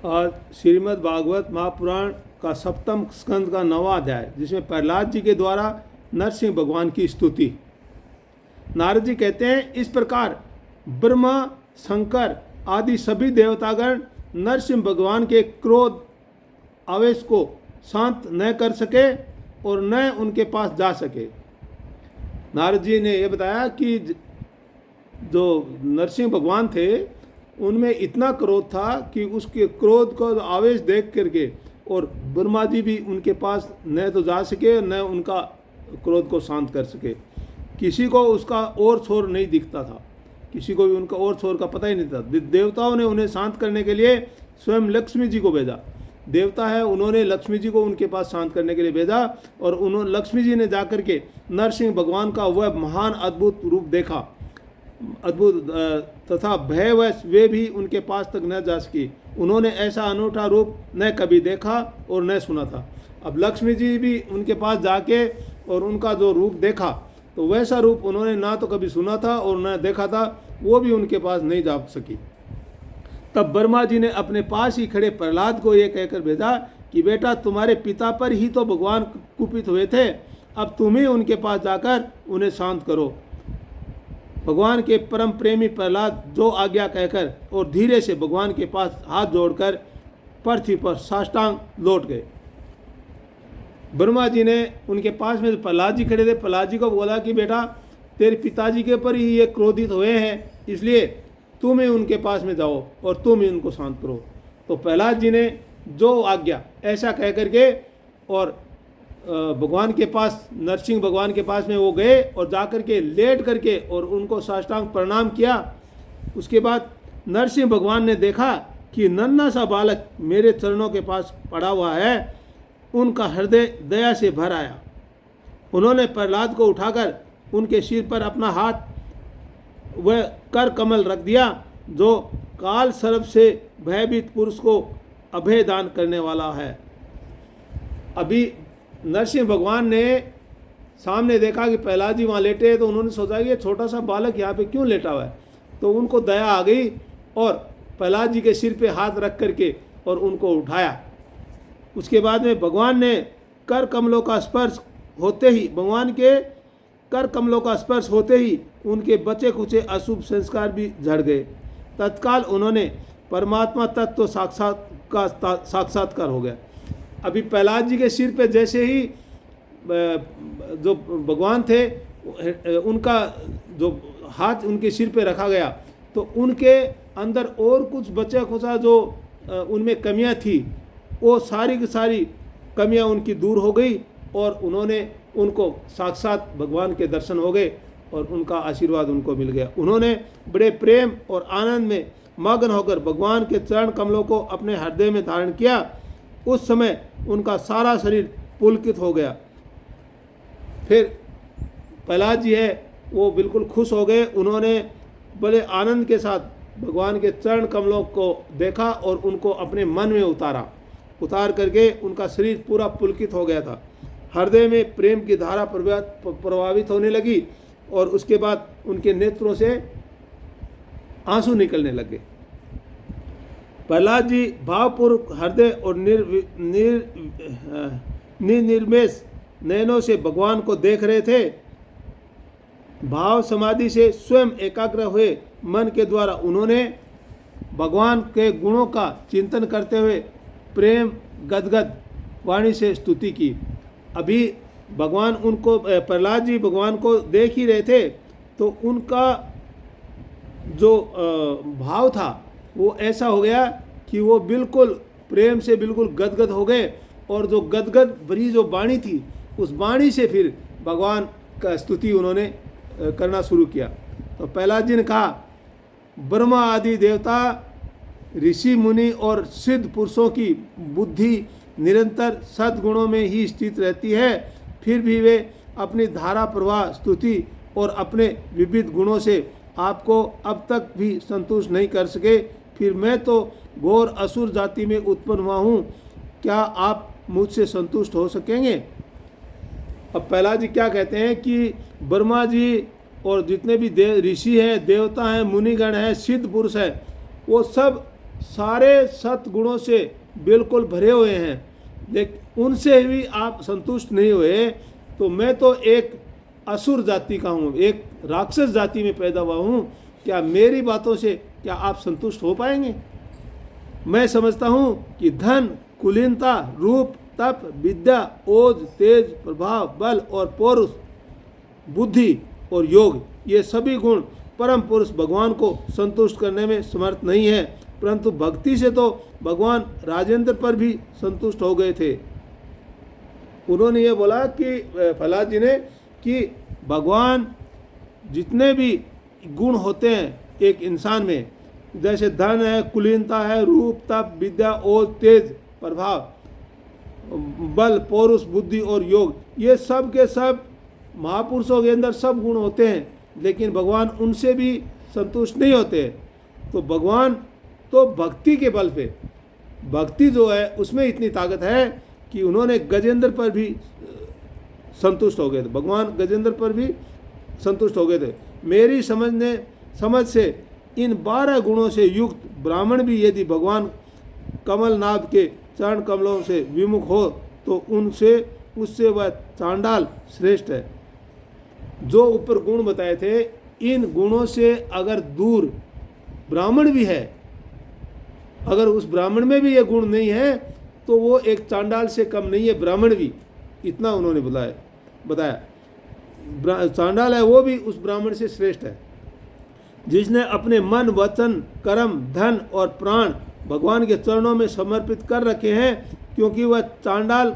आज श्रीमद् भागवत महापुराण का सप्तम स्कंद का 9वां अध्याय, जिसमें प्रहलाद जी के द्वारा नरसिंह भगवान की स्तुति। नारद जी कहते हैं, इस प्रकार ब्रह्मा, शंकर आदि सभी देवतागण नरसिंह भगवान के क्रोध आवेश को शांत न कर सके और न उनके पास जा सके। नारद जी ने यह बताया कि जो नरसिंह भगवान थे उनमें इतना क्रोध था कि उसके क्रोध को आवेश देख करके और ब्रह्मा जी भी उनके पास न तो जा सके न उनका क्रोध को शांत कर सके। किसी को उसका और छोर नहीं दिखता था, किसी को भी उनका और छोर का पता ही नहीं था। देवताओं ने उन्हें शांत करने के लिए स्वयं लक्ष्मी जी को भेजा। देवता है, उन्होंने लक्ष्मी जी को उनके पास शांत करने के लिए भेजा और उन्होंने लक्ष्मी जी ने जाकर के नरसिंह भगवान का वह महान अद्भुत रूप देखा, अद्भुत तथा भयवश वे भी उनके पास तक न जा सकी। उन्होंने ऐसा अनूठा रूप न कभी देखा और न सुना था। अब लक्ष्मी जी भी उनके पास जाके और उनका जो रूप देखा तो वैसा रूप उन्होंने ना तो कभी सुना था और न देखा था, वो भी उनके पास नहीं जा सकी। तब ब्रह्मा जी ने अपने पास ही खड़े प्रहलाद को ये कहकर भेजा कि बेटा, तुम्हारे पिता पर ही तो भगवान कुपित हुए थे, अब तुम ही उनके पास जाकर उन्हें शांत करो। भगवान के परम प्रेमी प्रहलाद जो आज्ञा कहकर और धीरे से भगवान के पास हाथ जोड़कर पृथ्वी पर साष्टांग लौट गए। ब्रह्मा जी ने उनके पास में प्रहलाद जी खड़े थे, प्रहलाद जी को बोला कि बेटा, तेरे पिताजी के पर ही ये क्रोधित हुए हैं, इसलिए तुम ही उनके पास में जाओ और तुम ही उनको शांत करो। तो प्रहलाद जी ने जो आज्ञा ऐसा कह करके और भगवान के पास, नरसिंह भगवान के पास में वो गए और जाकर के लेट करके और उनको साष्टांग प्रणाम किया। उसके बाद नरसिंह भगवान ने देखा कि नन्हा सा बालक मेरे चरणों के पास पड़ा हुआ है। उनका हृदय दया से भर आया। उन्होंने प्रहलाद को उठाकर उनके सिर पर अपना हाथ वह कर कमल रख दिया, जो काल सर्प से भयभीत पुरुष को अभय दान करने वाला है। अभी नरसिंह भगवान ने सामने देखा कि प्रहलाद जी वहाँ लेटे हैं, तो उन्होंने सोचा कि ये छोटा सा बालक यहाँ पे क्यों लेटा हुआ है। तो उनको दया आ गई और प्रहलाद जी के सिर पे हाथ रख करके और उनको उठाया। उसके बाद में भगवान ने कर कमलों का स्पर्श होते ही, भगवान के कर कमलों का स्पर्श होते ही उनके बचे कुचे अशुभ संस्कार भी झड़ गए। तत्काल उन्होंने परमात्मा तत्व साक्षात्कार हो गया। अभी प्रहलाद जी के सिर पे जैसे ही जो भगवान थे उनका जो हाथ उनके सिर पे रखा गया, तो उनके अंदर और कुछ बचा खुचा जो उनमें कमियां थी, वो सारी की सारी कमियां उनकी दूर हो गई और उनको साक्षात भगवान के दर्शन हो गए और उनका आशीर्वाद उनको मिल गया। उन्होंने बड़े प्रेम और आनंद में मग्न होकर भगवान के चरण कमलों को अपने हृदय में धारण किया। उस समय उनका सारा शरीर पुलकित हो गया। फिर प्रहलाद जी है वो बिल्कुल खुश हो गए। उन्होंने बड़े आनंद के साथ भगवान के चरण कमलों को देखा और उनको अपने मन में उतार करके उनका शरीर पूरा पुलकित हो गया था। हृदय में प्रेम की धारा प्रभावित होने लगी और उसके बाद उनके नेत्रों से आंसू निकलने लगे। प्रहलाद जी भावपूर्वक हृदय और निर्निमेष नयनों से भगवान को देख रहे थे। भाव समाधि से स्वयं एकाग्र हुए मन के द्वारा उन्होंने भगवान के गुणों का चिंतन करते हुए प्रेम गदगद वाणी से स्तुति की। अभी भगवान उनको, प्रहलाद जी भगवान को देख ही रहे थे, तो उनका जो भाव था वो ऐसा हो गया कि वो बिल्कुल प्रेम से बिल्कुल गदगद हो गए और जो गदगद भरी जो वाणी थी, उस वाणी से फिर भगवान का स्तुति उन्होंने करना शुरू किया। तो प्रहलाद जी ने कहा, ब्रह्मा आदि देवता, ऋषि मुनि और सिद्ध पुरुषों की बुद्धि निरंतर सद्गुणों में ही स्थित रहती है, फिर भी वे अपनी धारा प्रवाह स्तुति और अपने विविध गुणों से आपको अब तक भी संतुष्ट नहीं कर सके। फिर मैं तो घोर असुर जाति में उत्पन्न हुआ हूँ, क्या आप मुझसे संतुष्ट हो सकेंगे। अब प्रहलाद जी क्या कहते हैं कि ब्रह्मा जी और जितने भी ऋषि हैं, देवता हैं, मुनिगण हैं, सिद्ध पुरुष हैं, वो सब सारे सत्गुणों से बिल्कुल भरे हुए हैं, लेकिन उनसे भी आप संतुष्ट नहीं हुए, तो मैं तो एक असुर जाति का हूँ, एक राक्षस जाति में पैदा हुआ हूँ, क्या मेरी बातों से क्या आप संतुष्ट हो पाएंगे? मैं समझता हूँ कि धन, कुलीनता, रूप, तप, विद्या, ओज, तेज, प्रभाव, बल और पौरुष, बुद्धि और योग, ये सभी गुण परम पुरुष भगवान को संतुष्ट करने में समर्थ नहीं है, परंतु भक्ति से तो भगवान राजेंद्र पर भी संतुष्ट हो गए थे। उन्होंने ये बोला कि प्रहलाद जी ने कि भगवान जितने भी गुण होते हैं एक इंसान में, जैसे धन है, कुलीनता है, रूप, तप, विद्या, ओज, तेज, प्रभाव, बल, पौरुष, बुद्धि और योग, ये सब के सब महापुरुषों के अंदर सब गुण होते हैं, लेकिन भगवान उनसे भी संतुष्ट नहीं होते। तो भगवान तो भक्ति के बल पे, भक्ति जो है उसमें इतनी ताकत है कि उन्होंने गजेंद्र पर भी संतुष्ट हो गए थे, भगवान गजेंद्र पर भी संतुष्ट हो गए थे। मेरी समझ से इन 12 गुणों से युक्त ब्राह्मण भी यदि भगवान कमलनाथ के चरण कमलों से विमुख हो तो उससे वह चांडाल श्रेष्ठ है। जो ऊपर गुण बताए थे, इन गुणों से अगर दूर ब्राह्मण भी है, अगर उस ब्राह्मण में भी ये गुण नहीं है तो वो एक चांडाल से कम नहीं है, ब्राह्मण भी, इतना उन्होंने बताया। चांडाल है वो भी उस ब्राह्मण से श्रेष्ठ है, जिसने अपने मन, वचन, कर्म, धन और प्राण भगवान के चरणों में समर्पित कर रखे हैं। क्योंकि वह चांडाल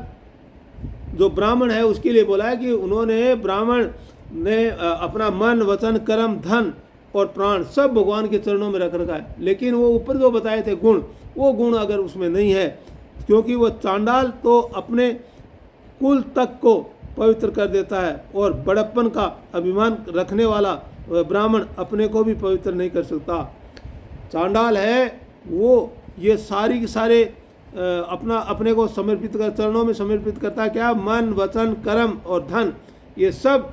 जो ब्राह्मण है उसके लिए बोला है कि उन्होंने, ब्राह्मण ने अपना मन, वचन, कर्म, धन और प्राण सब भगवान के चरणों में रख रखा है। लेकिन वो ऊपर जो बताए थे गुण, वो गुण अगर उसमें नहीं है, क्योंकि वो चांडाल तो अपने कुल तक को पवित्र कर देता है, और बड़प्पन का अभिमान रखने वाला ब्राह्मण अपने को भी पवित्र नहीं कर सकता। चांडाल है वो ये सारी के सारे अपने को समर्पित कर, चरणों में समर्पित करता है, क्या? मन, वचन, कर्म और धन, ये सब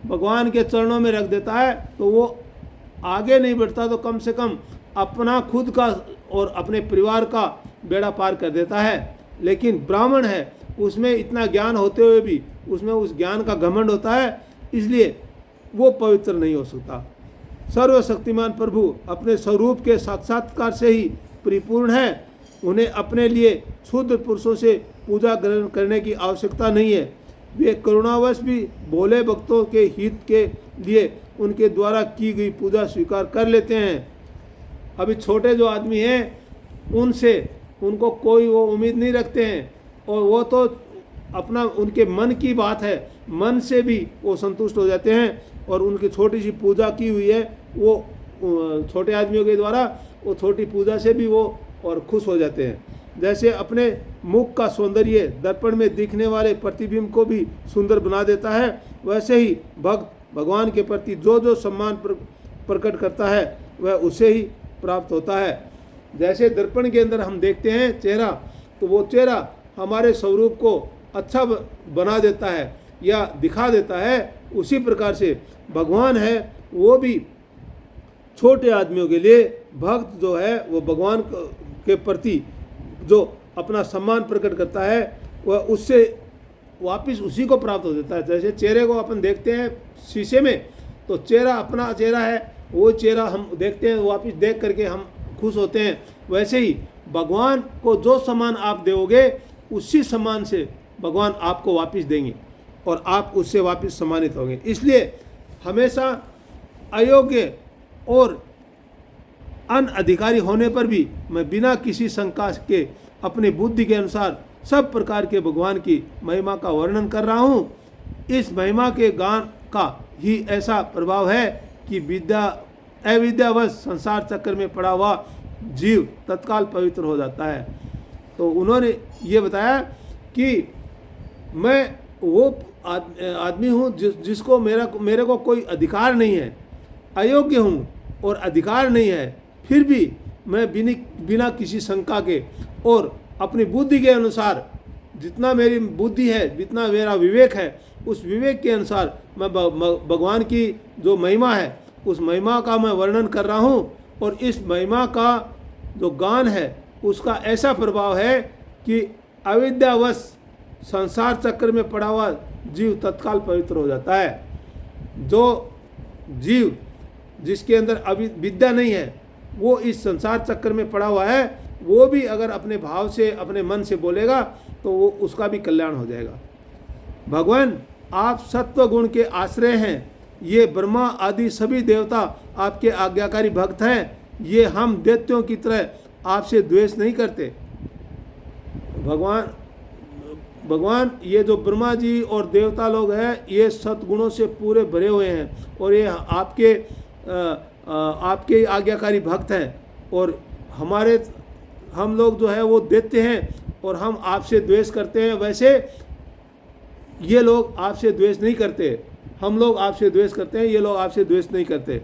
भगवान के चरणों में रख देता है। तो वो आगे नहीं बढ़ता तो कम से कम अपना खुद का और अपने परिवार का बेड़ा पार कर देता है। लेकिन ब्राह्मण है, उसमें इतना ज्ञान होते हुए भी उसमें उस ज्ञान का घमंड होता है, इसलिए वो पवित्र नहीं हो सकता। सर्वशक्तिमान प्रभु अपने स्वरूप के साक्षात्कार से ही परिपूर्ण है। उन्हें अपने लिए क्षुद्र पुरुषों से पूजा ग्रहण करने की आवश्यकता नहीं है। वे करुणावश भी भोले भक्तों के हित के लिए उनके द्वारा की गई पूजा स्वीकार कर लेते हैं। अभी छोटे जो आदमी हैं उनसे उनको कोई वो उम्मीद नहीं रखते हैं, और वो तो अपना उनके मन की बात है, मन से भी वो संतुष्ट हो जाते हैं, और उनकी छोटी सी पूजा की हुई है वो छोटे आदमियों के द्वारा, वो छोटी पूजा से भी वो और खुश हो जाते हैं। जैसे अपने मुख का सौंदर्य दर्पण में दिखने वाले प्रतिबिंब को भी सुंदर बना देता है, वैसे ही भक्त भगवान के प्रति जो जो सम्मान प्रकट करता है वह उसे ही प्राप्त होता है। जैसे दर्पण के अंदर हम देखते हैं चेहरा, तो वो चेहरा हमारे स्वरूप को अच्छा बना देता है या दिखा देता है, उसी प्रकार से भगवान है वो भी छोटे आदमियों के लिए, भक्त जो है वो भगवान के प्रति जो अपना सम्मान प्रकट करता है वह उससे वापस उसी को प्राप्त हो जाता है। जैसे चेहरे को अपन देखते हैं शीशे में, तो चेहरा अपना चेहरा है, वो चेहरा हम देखते हैं, वापस देख करके हम खुश होते हैं। वैसे ही भगवान को जो सम्मान आप दोगे उसी सम्मान से भगवान आपको वापस देंगे और आप उससे वापस सम्मानित होंगे। इसलिए हमेशा अयोग्य और अनअधिकारी होने पर भी मैं बिना किसी शंका के अपनी बुद्धि के अनुसार सब प्रकार के भगवान की महिमा का वर्णन कर रहा हूँ। इस महिमा के गान का ही ऐसा प्रभाव है कि अविद्यावश संसार चक्र में पड़ा हुआ जीव तत्काल पवित्र हो जाता है। तो उन्होंने ये बताया कि मैं वो आदमी हूँ जिसको मेरे को कोई अधिकार नहीं है, अयोग्य हूँ और अधिकार नहीं है, फिर भी मैं बिना किसी शंका के और अपनी बुद्धि के अनुसार, जितना मेरी बुद्धि है, जितना मेरा विवेक है, उस विवेक के अनुसार मैं भगवान की जो महिमा है उस महिमा का मैं वर्णन कर रहा हूँ। और इस महिमा का जो गान है उसका ऐसा प्रभाव है कि अविद्यावश संसार चक्र में पड़ा हुआ जीव तत्काल पवित्र हो जाता है। जो जीव जिसके अंदर अभी विद्या नहीं है, वो इस संसार चक्र में पड़ा हुआ है, वो भी अगर अपने भाव से अपने मन से बोलेगा तो वो उसका भी कल्याण हो जाएगा। भगवान आप सत्व गुण के आश्रय हैं, ये ब्रह्मा आदि सभी देवता आपके आज्ञाकारी भक्त हैं, ये हम दैत्यों की तरह आपसे द्वेष नहीं करते। भगवान ये जो ब्रह्मा जी और देवता लोग हैं, ये सत्गुणों से पूरे भरे हुए हैं और ये आपके आज्ञाकारी भक्त हैं, और हम लोग जो है वो दैत्य हैं और हम आपसे द्वेष करते हैं। वैसे ये लोग आपसे द्वेष नहीं करते, हम लोग आपसे द्वेष करते हैं, ये लोग आपसे द्वेष नहीं करते।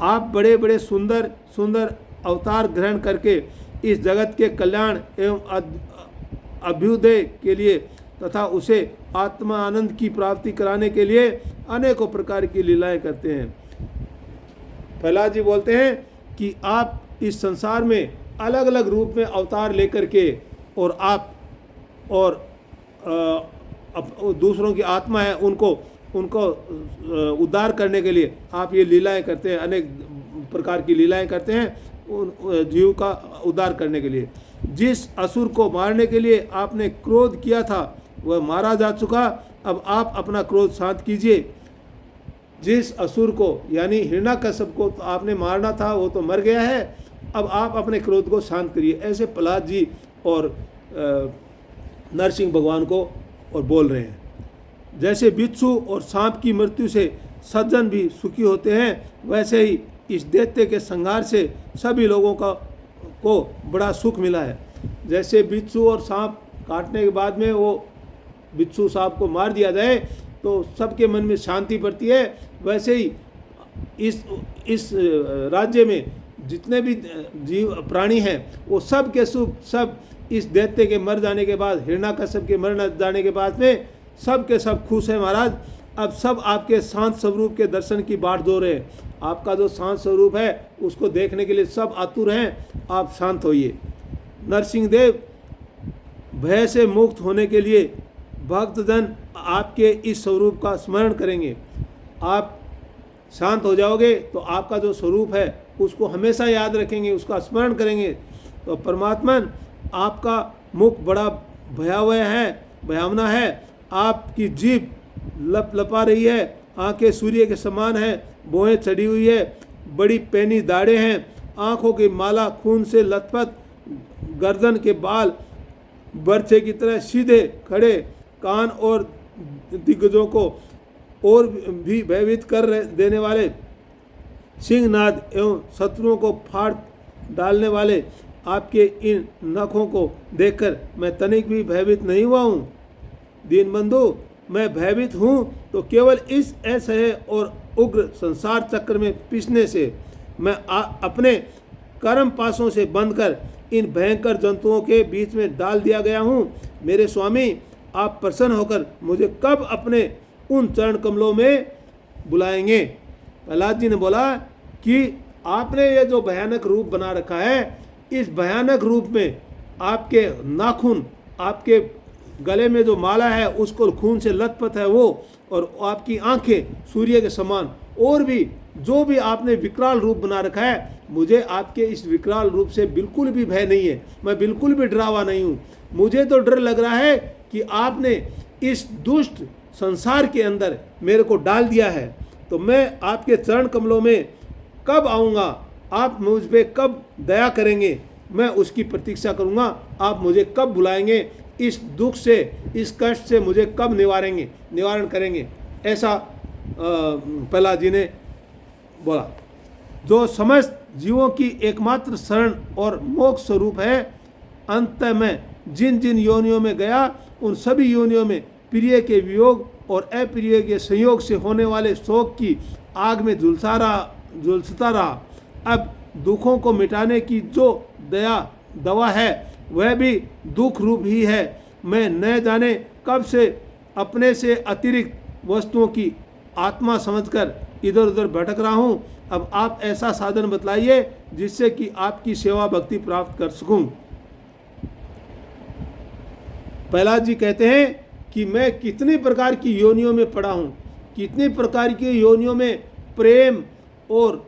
आप बड़े बड़े सुंदर सुंदर अवतार ग्रहण करके इस जगत के कल्याण एवं अभ्युदय के लिए तथा उसे आत्मा आनंद की प्राप्ति कराने के लिए अनेकों प्रकार की लीलाएं करते हैं। प्रहलाद जी बोलते हैं कि आप इस संसार में अलग अलग रूप में अवतार लेकर के और आप और दूसरों की आत्मा है उनको उद्धार करने के लिए आप ये लीलाएं करते हैं, अनेक प्रकार की लीलाएं करते हैं उन जीव का उद्धार करने के लिए। जिस असुर को मारने के लिए आपने क्रोध किया था वह मारा जा चुका, अब आप अपना क्रोध शांत कीजिए। जिस असुर को यानी हिरण्याकश्यप को तो आपने मारना था, वो तो मर गया है, अब आप अपने क्रोध को शांत करिए। ऐसे प्रहलाद जी और नरसिंह भगवान को और बोल रहे हैं। जैसे बिच्छू और सांप की मृत्यु से सज्जन भी सुखी होते हैं, वैसे ही इस दैत्य के संहार से सभी लोगों को बड़ा सुख मिला है। जैसे बिच्छू और सांप काटने के बाद में वो बिच्छू सांप को मार दिया जाए तो सबके मन में शांति पड़ती है, वैसे ही इस राज्य में जितने भी जीव प्राणी हैं वो सब के सब इस दैत्य के मर जाने के बाद, हिरण्याकश्यप के मर जाने के बाद में सब के सब खुश हैं महाराज। अब सब आपके शांत स्वरूप के दर्शन की बाट दो रहे हैं। आपका जो शांत स्वरूप है उसको देखने के लिए सब आतुर हैं, आप शांत होइए। नरसिंह देव भय से मुक्त होने के लिए भक्तजन आपके इस स्वरूप का स्मरण करेंगे। आप शांत हो जाओगे तो आपका जो स्वरूप है उसको हमेशा याद रखेंगे, उसका स्मरण करेंगे तो परमात्मा आपका मुख बड़ा भयावना है, आपकी जीभ लपा रही है, आंखें सूर्य के समान हैं, भौहें चढ़ी हुई है, बड़ी पैनी दाढ़ें हैं, आंखों की माला खून से लथपथ, गर्दन के बाल बर्छे की तरह सीधे खड़े, कान और दिग्गजों को और भी भयभीत कर देने वाले, सिंहनाद एवं शत्रुओं को फाड़ डालने वाले आपके इन नखों को देखकर मैं तनिक भी भयभीत नहीं हुआ हूँ। दीनबंधु, मैं भयभीत हूँ तो केवल इस असह्य और उग्र संसार चक्र में पिसने से। मैं अपने कर्म पासों से बंधकर इन भयंकर जंतुओं के बीच में डाल दिया गया हूँ। मेरे स्वामी, आप प्रसन्न होकर मुझे कब अपने उन चरण कमलों में बुलाएंगे। प्रहलाद जी ने बोला कि आपने ये जो भयानक रूप बना रखा है, इस भयानक रूप में आपके नाखून, आपके गले में जो माला है उसको खून से लथपथ है वो, और आपकी आंखें सूर्य के समान, और भी जो भी आपने विकराल रूप बना रखा है, मुझे आपके इस विकराल रूप से बिल्कुल भी भय नहीं है, मैं बिल्कुल भी डरावा नहीं हूँ। मुझे तो डर लग रहा है कि आपने इस दुष्ट संसार के अंदर मेरे को डाल दिया है, तो मैं आपके चरण कमलों में कब आऊँगा, आप मुझ पर कब दया करेंगे, मैं उसकी प्रतीक्षा करूँगा। आप मुझे कब बुलाएंगे, इस दुख से, इस कष्ट से मुझे कब निवारण करेंगे। ऐसा प्रहलाद जी ने बोला। जो समस्त जीवों की एकमात्र शरण और मोक्ष स्वरूप है, अंत में जिन जिन योनियों में गया उन सभी योनियों में प्रिय के वियोग और अप्रिय के संयोग से होने वाले शोक की आग में झुलसता रहा। अब दुखों को मिटाने की जो दवा है वह भी दुख रूप ही है। मैं न जाने कब से अपने से अतिरिक्त वस्तुओं की आत्मा समझकर इधर उधर भटक रहा हूँ। अब आप ऐसा साधन बतलाइए जिससे कि आपकी सेवा भक्ति प्राप्त कर सकूं। प्रहलाद जी कहते हैं कि मैं कितनी प्रकार की योनियों में पड़ा हूँ, कितनी प्रकार की योनियों में प्रेम और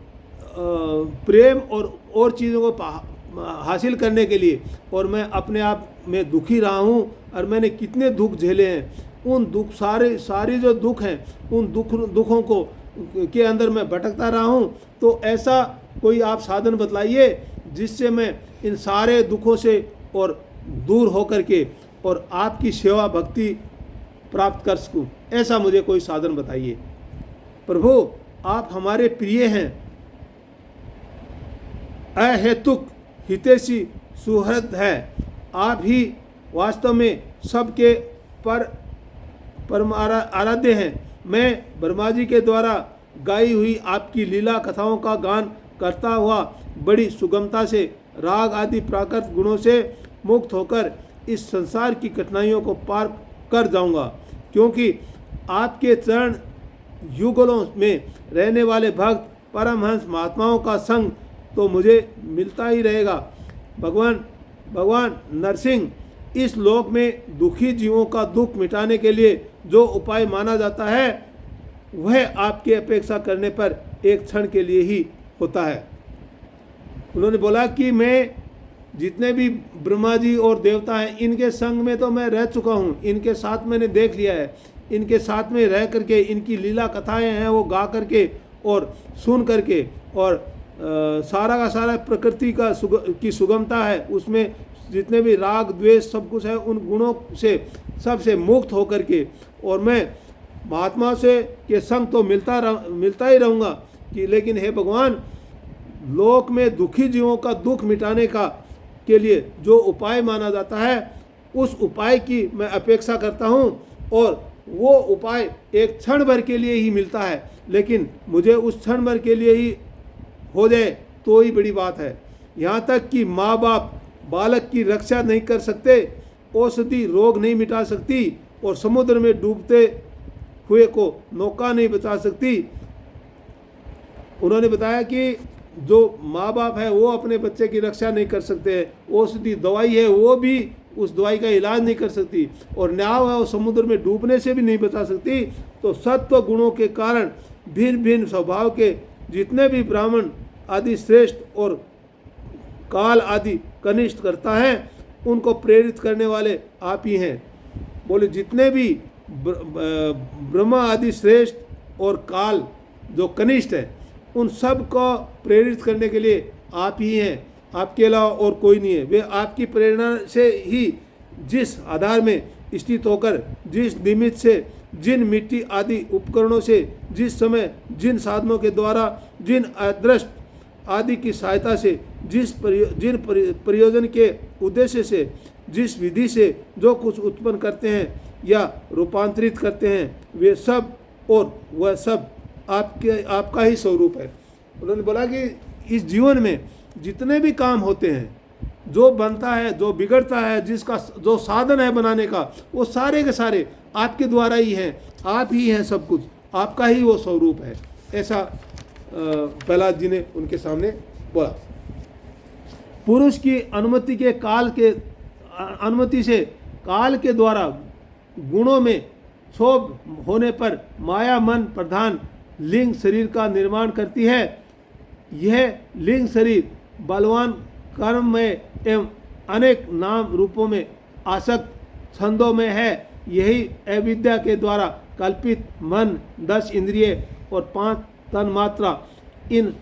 चीज़ों को हासिल करने के लिए, और मैं अपने आप में दुखी रहा हूँ और मैंने कितने दुख झेले हैं। उन दुख सारे जो दुख हैं उन दुखों को के अंदर मैं भटकता रहा हूँ। तो ऐसा कोई आप साधन बतलाइए जिससे मैं इन सारे दुखों से और दूर होकर के और आपकी सेवा भक्ति प्राप्त कर सकूं। ऐसा मुझे कोई साधन बताइए। प्रभु आप हमारे प्रिय हैं, अहेतुक हितैषी सुहृद है। आप ही वास्तव में सबके परम आराध्य हैं। मैं ब्रह्मा जी के द्वारा गाई हुई आपकी लीला कथाओं का गान करता हुआ बड़ी सुगमता से राग आदि प्राकृत गुणों से मुक्त होकर इस संसार की कठिनाइयों को पार कर जाऊंगा, क्योंकि आपके चरण युगलों में रहने वाले भक्त परमहंस महात्माओं का संग तो मुझे मिलता ही रहेगा। भगवान नरसिंह, इस लोक में दुखी जीवों का दुख मिटाने के लिए जो उपाय माना जाता है वह आपकी अपेक्षा करने पर एक क्षण के लिए ही होता है। उन्होंने बोला कि मैं जितने भी ब्रह्मा जी और देवता हैं इनके संग में तो मैं रह चुका हूँ, इनके साथ मैंने देख लिया है, इनके साथ में रह करके इनकी लीला कथाएं हैं वो गा करके और सुन करके, और सारा का सारा प्रकृति की सुगमता है, उसमें जितने भी राग द्वेष सब कुछ है उन गुणों से सबसे मुक्त होकर के, और मैं महात्मा से के संग तो मिलता ही रहूँगा कि, लेकिन हे भगवान लोक में दुखी जीवों का दुख मिटाने के लिए जो उपाय माना जाता है उस उपाय की मैं अपेक्षा करता हूँ, और वो उपाय एक क्षण भर के लिए ही मिलता है, लेकिन मुझे उस क्षण भर के लिए ही हो जाए तो ही बड़ी बात है। यहाँ तक कि माँ बाप बालक की रक्षा नहीं कर सकते, औषधि रोग नहीं मिटा सकती, और समुद्र में डूबते हुए को नौका नहीं बचा सकती। उन्होंने बताया कि जो माँ बाप है वो अपने बच्चे की रक्षा नहीं कर सकते, औषधि दवाई है वो भी उस दवाई का इलाज नहीं कर सकती, और नाव है वो समुद्र में डूबने से भी नहीं बचा सकती। तो सत्व गुणों के कारण भिन्न भिन्न स्वभाव के जितने भी ब्राह्मण आदि श्रेष्ठ और काल आदि कनिष्ठ करता है उनको प्रेरित करने वाले आप ही हैं। बोले जितने भी ब्रह्मा आदि श्रेष्ठ और काल जो कनिष्ठ है उन सब को प्रेरित करने के लिए आप ही हैं, आपके अलावा और कोई नहीं है। वे आपकी प्रेरणा से ही जिस आधार में स्थित होकर जिस निमित्त से जिन मिट्टी आदि उपकरणों से जिस समय जिन साधनों के द्वारा जिन अदृष्ट आदि की सहायता से जिन प्रयोजन के उद्देश्य से जिस विधि से जो कुछ उत्पन्न करते हैं या रूपांतरित करते हैं वे सब और वह सब आपका ही स्वरूप है। उन्होंने बोला कि इस जीवन में जितने भी काम होते हैं, जो बनता है, जो बिगड़ता है, जिसका जो साधन है बनाने का, वो सारे के सारे आपके द्वारा ही हैं, आप ही हैं, सब कुछ आपका ही वो स्वरूप है। ऐसा प्रहलाद जी ने उनके सामने बोला। पुरुष की अनुमति से काल के द्वारा गुणों में क्षोभ होने पर माया मन प्रधान लिंग शरीर का निर्माण करती है। यह लिंग शरीर बलवान कर्म में एवं अनेक नाम रूपों में आसक्त छंदों में है। यही अविद्या के द्वारा कल्पित मन 10 इंद्रिय और 5 तन्मात्रा इन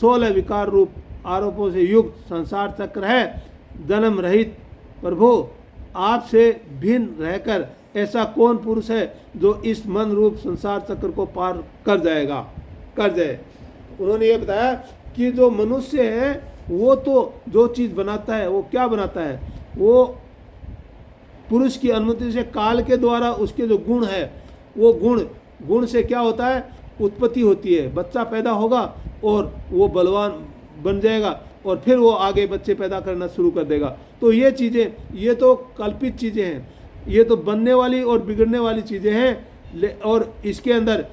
16 विकार रूप आरोपों से युक्त संसार चक्र है। जन्म रहित प्रभु आपसे भिन्न रहकर ऐसा कौन पुरुष है जो इस मन रूप संसार चक्र को पार कर जाए। उन्होंने ये बताया कि जो मनुष्य है वो तो जो चीज़ बनाता है वो क्या बनाता है, वो पुरुष की अनुमति से काल के द्वारा उसके जो गुण है वो गुण से क्या होता है, उत्पत्ति होती है, बच्चा पैदा होगा और वो बलवान बन जाएगा और फिर वो आगे बच्चे पैदा करना शुरू कर देगा। तो ये चीज़ें ये तो कल्पित चीज़ें हैं, ये तो बनने वाली और बिगड़ने वाली चीज़ें हैं। और इसके अंदर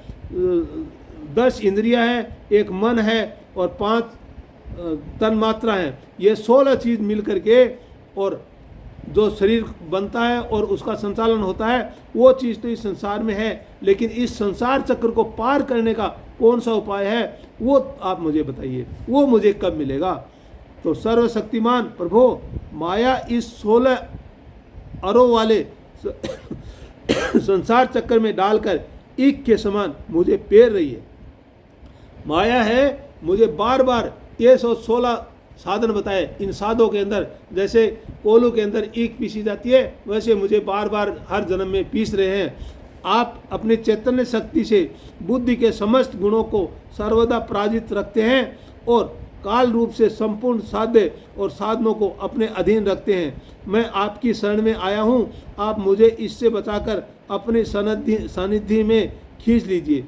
10 इंद्रियां हैं, एक मन है और 5 तन मात्रा है। ये 16 चीज़ मिल करके और जो शरीर बनता है और उसका संचालन होता है, वो चीज़ तो इस संसार में है, लेकिन इस संसार चक्र को पार करने का कौन सा उपाय है, वो आप मुझे बताइए, वो मुझे कब मिलेगा। तो सर्वशक्तिमान प्रभु, माया इस 16 अरों वाले संसार चक्कर में डालकर ईख के समान मुझे पेर रही है। माया है मुझे बार बार ये 16 साधन बताए, इन साधों के अंदर जैसे कोलू के अंदर ईख पीसी जाती है, वैसे मुझे बार बार हर जन्म में पीस रहे हैं। आप अपने चैतन्य शक्ति से बुद्धि के समस्त गुणों को सर्वदा पराजित रखते हैं और काल रूप से संपूर्ण साध्य और साधनों को अपने अधीन रखते हैं। मैं आपकी शरण में आया हूँ, आप मुझे इससे बचाकर अपने सानिध्य में खींच लीजिए।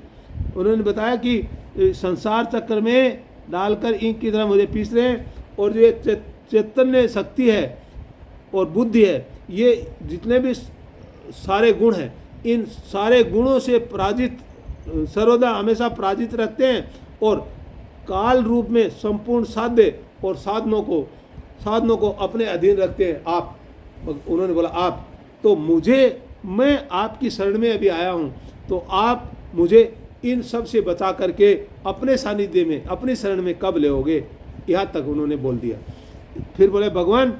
उन्होंने बताया कि संसार चक्र में डालकर ईंट की तरह मुझे पीस रहे हैं, और जो चैतन्य शक्ति है और बुद्धि है, ये जितने भी सारे गुण हैं, इन सारे गुणों से पराजित, सर्वदा हमेशा पराजित रखते हैं और काल रूप में संपूर्ण साध्य और साधनों को अपने अधीन रखते हैं। आप, उन्होंने बोला आप, तो मैं आपकी शरण में अभी आया हूँ, तो आप मुझे इन सब से बचा करके अपने सानिध्य में, अपनी शरण में कब लेओगे, यहाँ तक उन्होंने बोल दिया। फिर बोले भगवान,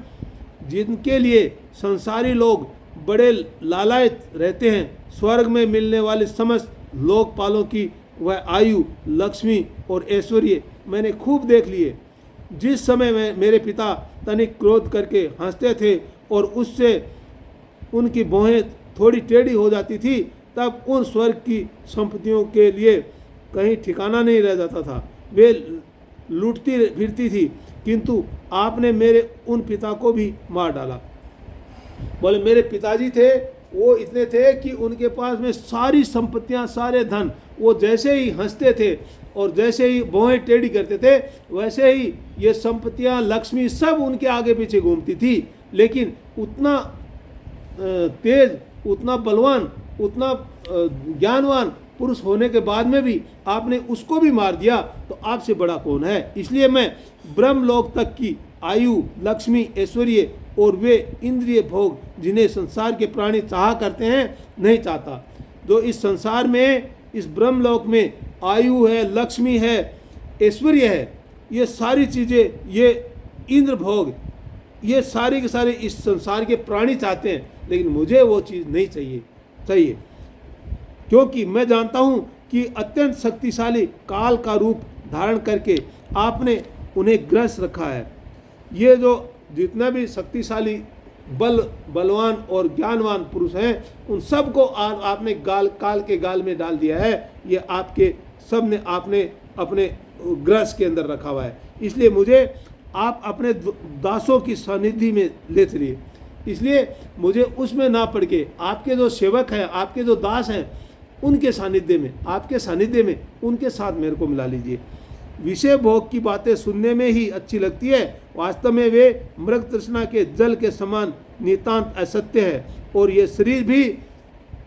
जिनके लिए संसारी लोग बड़े लालायित रहते हैं, स्वर्ग में मिलने वाले समस्त लोकपालों की वह आयु, लक्ष्मी और ऐश्वर्य मैंने खूब देख लिए। जिस समय मेरे पिता तनिक क्रोध करके हंसते थे और उससे उनकी भौहें थोड़ी टेढ़ी हो जाती थी, तब उन स्वर्ग की संपत्तियों के लिए कहीं ठिकाना नहीं रह जाता था, वे लूटती फिरती थी, किंतु आपने मेरे उन पिता को भी मार डाला। बोले मेरे पिताजी थे, वो इतने थे कि उनके पास में सारी संपत्तियां, सारे धन, वो जैसे ही हंसते थे और जैसे ही भौहें टेढ़ी करते थे, वैसे ही ये संपत्तियां, लक्ष्मी सब उनके आगे पीछे घूमती थी। लेकिन उतना तेज, उतना बलवान, उतना ज्ञानवान पुरुष होने के बाद में भी आपने उसको भी मार दिया, तो आपसे बड़ा कौन है। इसलिए मैं ब्रह्मलोक तक की आयु, लक्ष्मी, ऐश्वर्य और वे इंद्रिय भोग जिन्हें संसार के प्राणी चाहा करते हैं, नहीं चाहता। जो इस संसार में, इस ब्रह्मलोक में आयु है, लक्ष्मी है, ऐश्वर्य है, ये सारी चीज़ें, ये इंद्र भोग, ये सारी के सारे इस संसार के प्राणी चाहते हैं, लेकिन मुझे वो चीज़ नहीं चाहिए, क्योंकि मैं जानता हूँ कि अत्यंत शक्तिशाली काल का रूप धारण करके आपने उन्हें ग्रस रखा है। ये जो जितना भी शक्तिशाली, बलवान और ज्ञानवान पुरुष हैं, उन सबको आपने काल के गाल में डाल दिया है। ये आपके सब ने आपने अपने ग्रस के अंदर रखा हुआ है। इसलिए मुझे आप अपने दासों की सानिध्य में ले चलिए। इसलिए मुझे उसमें ना पड़ के आपके जो सेवक हैं, आपके जो दास हैं, उनके सानिध्य में, आपके सानिध्य में उनके साथ मेरे को मिला लीजिए। विषय भोग की बातें सुनने में ही अच्छी लगती है, वास्तव में वे मृग तृष्णा के जल के समान नितांत असत्य है, और ये शरीर भी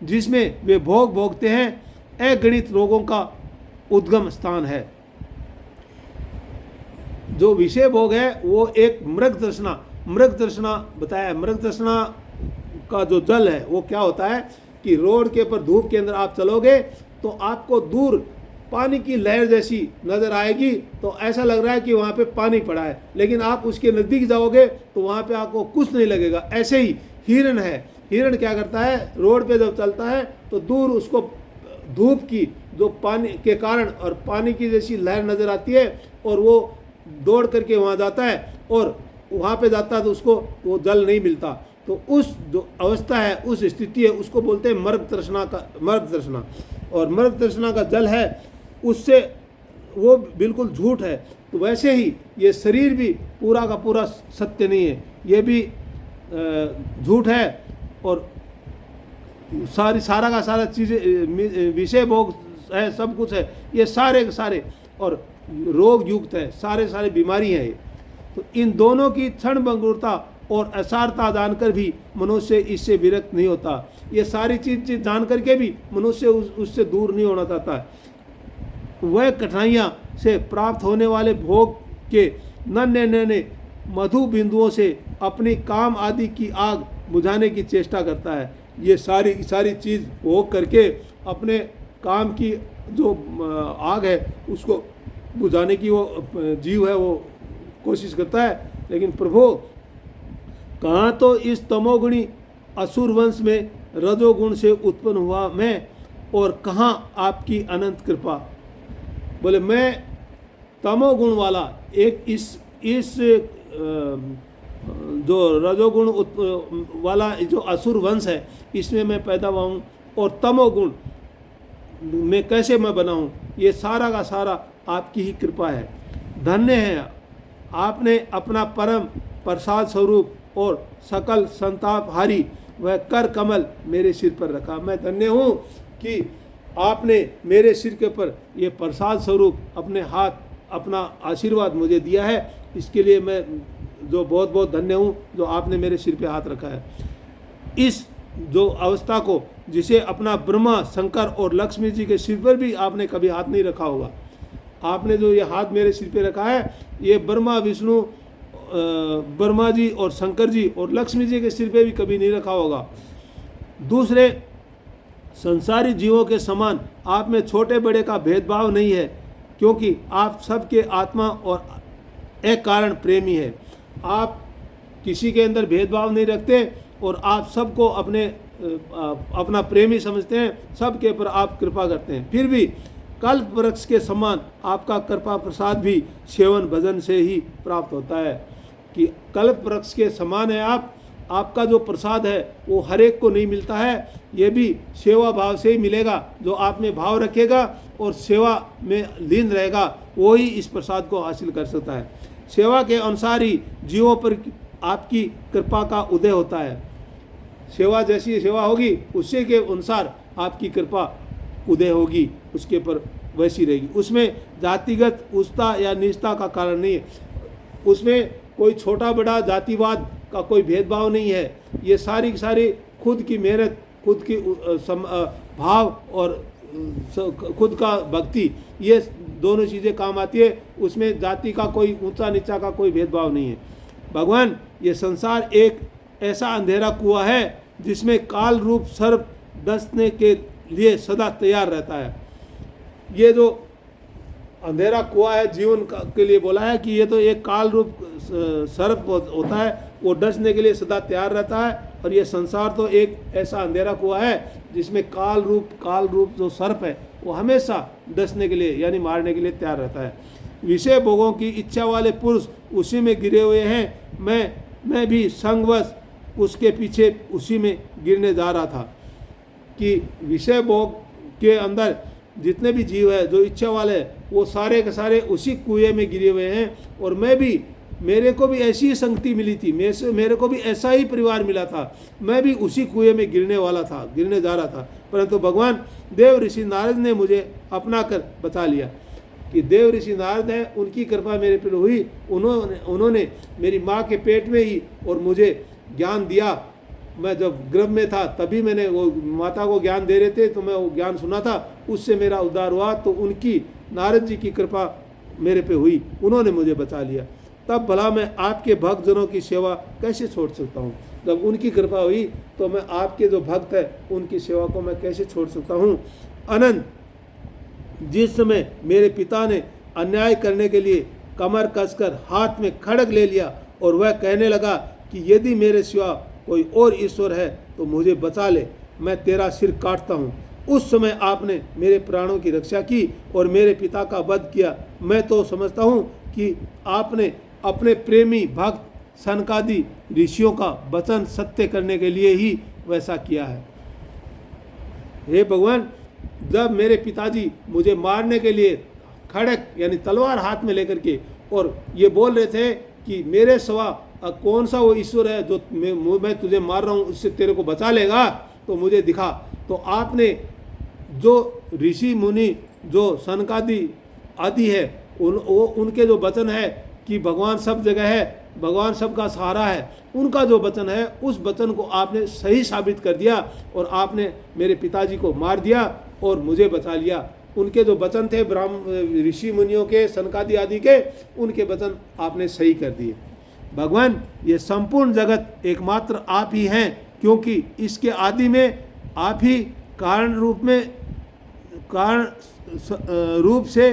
जिसमें वे भोग भोगते हैं अगणित रोगों का उद्गम स्थान है। जो विषय भोग है वो एक मृग तृष्णा बताया। मृग तृष्णा का जो जल है वो क्या होता है कि रोड के ऊपर धूप के अंदर आप चलोगे तो आपको दूर पानी की लहर जैसी नज़र आएगी, तो ऐसा लग रहा है कि वहाँ पे पानी पड़ा है, लेकिन आप उसके नज़दीक जाओगे तो वहाँ पे आपको कुछ नहीं लगेगा। ऐसे ही हिरण है, हिरण क्या करता है, रोड पे जब चलता है तो दूर उसको धूप की जो पानी के कारण और पानी की जैसी लहर नज़र आती है, और वो दौड़ करके वहाँ जाता है और वहाँ पे जाता है तो उसको वो जल नहीं मिलता। तो उस जो अवस्था है, उस स्थिति है, उसको बोलते हैं मृग तृष्णा। और मृग तृष्णा का जल है, उससे वो बिल्कुल झूठ है। तो वैसे ही ये शरीर भी पूरा का पूरा सत्य नहीं है, ये भी झूठ है, और सारा का सारा चीज़ें विषय भोग है, सब कुछ है, ये सारे के सारे और रोग युक्त है, सारे बीमारी हैं ये। तो इन दोनों की क्षण भंगुरता और असारता जानकर भी मनुष्य इससे विरक्त नहीं होता। ये सारी चीज़ जान करके भी मनुष्य उससे दूर नहीं होना चाहता है। वह कठिनाइयाँ से प्राप्त होने वाले भोग के नन्हे नन्हे मधु बिंदुओं से अपनी काम आदि की आग बुझाने की चेष्टा करता है। ये सारी सारी चीज़ भोग करके अपने काम की जो आग है उसको बुझाने की वो जीव है वो कोशिश करता है। लेकिन प्रभु, कहाँ तो इस तमोगुणी असुर वंश में रजोगुण से उत्पन्न हुआ मैं, और कहाँ आपकी अनंत कृपा। बोले मैं तमोगुण वाला एक इस जो रजोगुण वाला जो असुर वंश है इसमें मैं पैदा हुआ हूँ, और तमोगुण में कैसे मैं बना हूँ, ये सारा का सारा आपकी ही कृपा है। धन्य है आपने अपना परम प्रसाद स्वरूप और सकल संताप हारी वह कर कमल मेरे सिर पर रखा। मैं धन्य हूँ कि आपने मेरे सिर के ऊपर ये प्रसाद स्वरूप अपने हाथ, अपना आशीर्वाद मुझे दिया है। इसके लिए मैं जो बहुत बहुत धन्य हूँ जो आपने मेरे सिर पे हाथ रखा है। इस जो अवस्था को जिसे अपना ब्रह्मा, शंकर और लक्ष्मी जी के सिर पर भी आपने कभी हाथ नहीं रखा होगा। आपने जो ये हाथ मेरे सिर पे रखा है, ये ब्रह्मा, विष्णु, ब्रह्मा जी और शंकर जी और लक्ष्मी जी के सिर पे भी कभी नहीं रखा होगा। दूसरे संसारी जीवों के समान आप में छोटे बड़े का भेदभाव नहीं है, क्योंकि आप सबके आत्मा और एक कारण प्रेमी है। आप किसी के अंदर भेदभाव नहीं रखते और आप सबको अपना प्रेमी समझते हैं, सबके ऊपर आप कृपा करते हैं। फिर भी कल्प वृक्ष के समान आपका कृपा प्रसाद भी सेवन भजन से ही प्राप्त होता है। कि कल्प वृक्ष के समान है आपका जो प्रसाद है वो हर एक को नहीं मिलता है, ये भी सेवा भाव से ही मिलेगा। जो आप में भाव रखेगा और सेवा में लीन रहेगा वो ही इस प्रसाद को हासिल कर सकता है। सेवा के अनुसार ही जीवों पर आपकी कृपा का उदय होता है। सेवा जैसी सेवा होगी उससे के अनुसार आपकी कृपा उदय होगी, उसके ऊपर वैसी रहेगी। उसमें जातिगत उच्चता या नीचता का कारण नहीं है, उसमें कोई छोटा बड़ा जातिवाद का कोई भेदभाव नहीं है। ये सारी सारी खुद की मेहनत, खुद की भाव और खुद का भक्ति, ये दोनों चीज़ें काम आती है। उसमें जाति का कोई ऊंचा नीचा का कोई भेदभाव नहीं है। भगवान, ये संसार एक ऐसा अंधेरा कुआं है जिसमें काल रूप सर्प डसने के लिए सदा तैयार रहता है। ये जो अंधेरा कुआं है जीवन के लिए बोला है कि ये तो एक काल रूप सर्प होता है, वो डसने के लिए सदा तैयार रहता है। और ये संसार तो एक ऐसा अंधेरा कुआं है जिसमें काल रूप जो सर्प है वो हमेशा डसने के लिए यानी मारने के लिए तैयार रहता है। विषय भोगों की इच्छा वाले पुरुष उसी में गिरे हुए हैं। मैं भी संगवश उसके पीछे उसी में गिरने जा रहा था। कि विषय भोग के अंदर जितने भी जीव है जो इच्छा वाले हैं वो सारे के सारे उसी कुएं में गिरे हुए हैं। और मैं भी, मेरे को भी ऐसी ही संगति मिली थी, मेरे को भी ऐसा ही परिवार मिला था, मैं भी उसी कुएं में गिरने जा रहा था। परंतु भगवान देव ऋषि नारद ने मुझे अपना कर बचा लिया। कि देव ऋषि नारद है, उनकी कृपा मेरे पर हुई। उन्होंने मेरी माँ के पेट में ही और मुझे ज्ञान दिया। मैं जब गर्भ में था तभी मैंने वो माता को ज्ञान दे रहे थे तो मैं वो ज्ञान सुना था, उससे मेरा उद्धार हुआ। तो उनकी, नारद जी की कृपा मेरे पे हुई, उन्होंने मुझे बचा लिया। तब भला मैं आपके भक्तजनों की सेवा कैसे छोड़ सकता हूँ। जब उनकी कृपा हुई तो मैं आपके जो भक्त है उनकी सेवा को मैं कैसे छोड़ सकता हूँ। अनंत, जिस समय मेरे पिता ने अन्याय करने के लिए कमर कसकर हाथ में खड्ग ले लिया और वह कहने लगा कि यदि मेरे सिवा कोई और ईश्वर है तो मुझे बचा ले, मैं तेरा सिर काटता हूँ। उस समय आपने मेरे प्राणों की रक्षा की और मेरे पिता का वध किया। मैं तो समझता हूँ कि आपने अपने प्रेमी भक्त सनकादि ऋषियों का वचन सत्य करने के लिए ही वैसा किया है। हे भगवान, जब मेरे पिताजी मुझे मारने के लिए खड़क यानी तलवार हाथ में लेकर के और ये बोल रहे थे कि मेरे सिवा कौन सा वो ईश्वर है जो मैं तुझे मार रहा हूँ उससे तेरे को बचा लेगा, तो मुझे दिखा। तो आपने जो ऋषि मुनि जो सनकादि आदि है उनके जो वचन है कि भगवान सब जगह है, भगवान सबका सहारा है, उनका जो वचन है उस वचन को आपने सही साबित कर दिया और आपने मेरे पिताजी को मार दिया और मुझे बचा लिया। उनके जो वचन थे ब्राह्मण ऋषि मुनियों के, सनकादि आदि के, उनके वचन आपने सही कर दिए। भगवान, ये संपूर्ण जगत एकमात्र आप ही हैं, क्योंकि इसके आदि में आप ही कारण रूप से,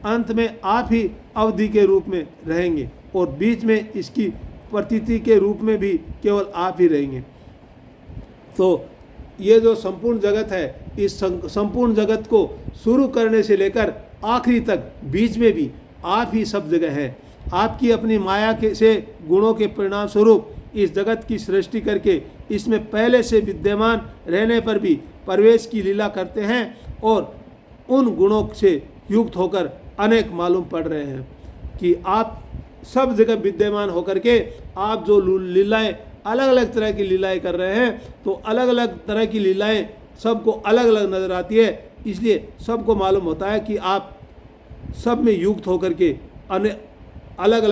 अंत में आप ही अवधि के रूप में रहेंगे, और बीच में इसकी प्रतीति के रूप में भी केवल आप ही रहेंगे। तो ये जो संपूर्ण जगत है, इस संपूर्ण जगत को शुरू करने से लेकर आखिरी तक बीच में भी आप ही सब जगह हैं। आपकी अपनी माया के से गुणों के परिणाम स्वरूप इस जगत की सृष्टि करके इसमें पहले से विद्यमान रहने पर भी प्रवेश की लीला करते हैं, और उन गुणों से युक्त होकर अनेक मालूम पड़ रहे हैं कि आप सब जगह विद्यमान होकर के आप जो लीलाएं, अलग अलग तरह की लीलाएं कर रहे हैं, तो अलग अलग तरह की लीलाएं सबको अलग अलग नज़र आती है। इसलिए सबको मालूम होता है कि आप सब में युक्त होकर के अलग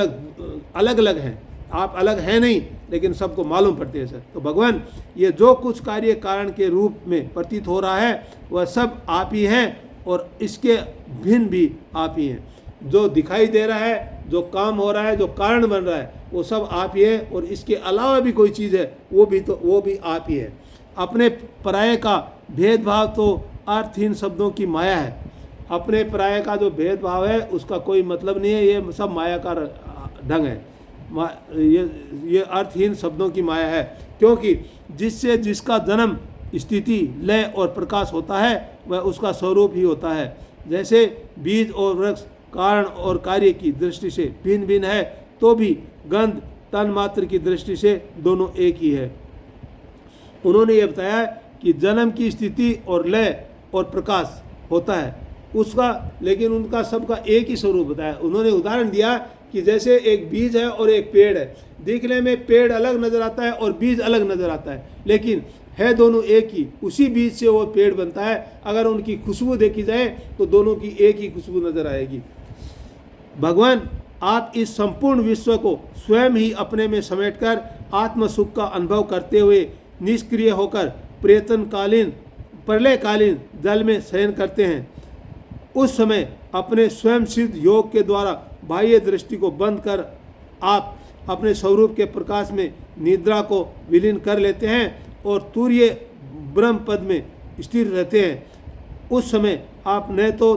अलग हैं। आप अलग हैं नहीं, लेकिन सबको मालूम पड़ते हैं सर। तो भगवान, ये जो कुछ कार्य कारण के रूप में प्रतीत हो रहा है वह सब आप ही हैं, और इसके भिन्न भी आप ही हैं। जो दिखाई दे रहा है, जो काम हो रहा है, जो कारण बन रहा है, वो सब आप ही है, और इसके अलावा भी कोई चीज़ है वो भी आप ही है। अपने पराये का भेदभाव तो अर्थहीन शब्दों की माया है। अपने पराये का जो भेदभाव है उसका कोई मतलब नहीं है, ये सब माया का ढंग है। ये अर्थहीन शब्दों की माया है, क्योंकि जिससे जिसका जन्म, स्थिति, लय और प्रकाश होता है वह उसका स्वरूप ही होता है। जैसे बीज और वृक्ष कारण और कार्य की दृष्टि से भिन्न भिन्न है, तो भी गंध तन मात्र की दृष्टि से दोनों एक ही है। उन्होंने ये बताया कि जन्म की स्थिति और लय और प्रकाश होता है उसका, लेकिन उनका सबका एक ही स्वरूप बताया। उन्होंने उदाहरण दिया कि जैसे एक बीज है और एक पेड़ है। दिखने में पेड़ अलग नज़र आता है और बीज अलग नज़र आता है, लेकिन है दोनों एक ही। उसी बीज से वो पेड़ बनता है। अगर उनकी खुशबू देखी जाए तो दोनों की एक ही खुशबू नज़र आएगी। भगवान, आप इस संपूर्ण विश्व को स्वयं ही अपने में समेटकर आत्म सुख का अनुभव करते हुए निष्क्रिय होकर प्रलयकालीन जल में शयन करते हैं। उस समय अपने स्वयं सिद्ध योग के द्वारा बाह्य दृष्टि को बंद कर आप अपने स्वरूप के प्रकाश में निद्रा को विलीन कर लेते हैं और तुरीय ब्रह्म पद में स्थिर रहते हैं। उस समय आप न तो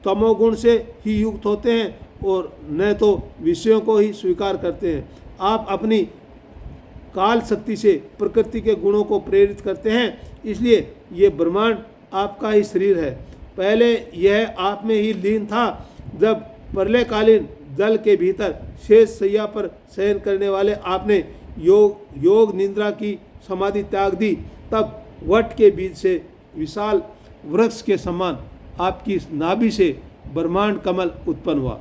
तमोगुण से ही युक्त होते हैं और न तो विषयों को ही स्वीकार करते हैं। आप अपनी काल शक्ति से प्रकृति के गुणों को प्रेरित करते हैं, इसलिए ये ब्रह्मांड आपका ही शरीर है। पहले यह आप में ही लीन था। जब प्रलयकालीन जल के भीतर शेष शैया पर शयन करने वाले आपने योग निद्रा की समाधि त्याग दी, तब वट के बीज से विशाल वृक्ष के समान आपकी नाभि से ब्रह्मांड कमल उत्पन्न हुआ।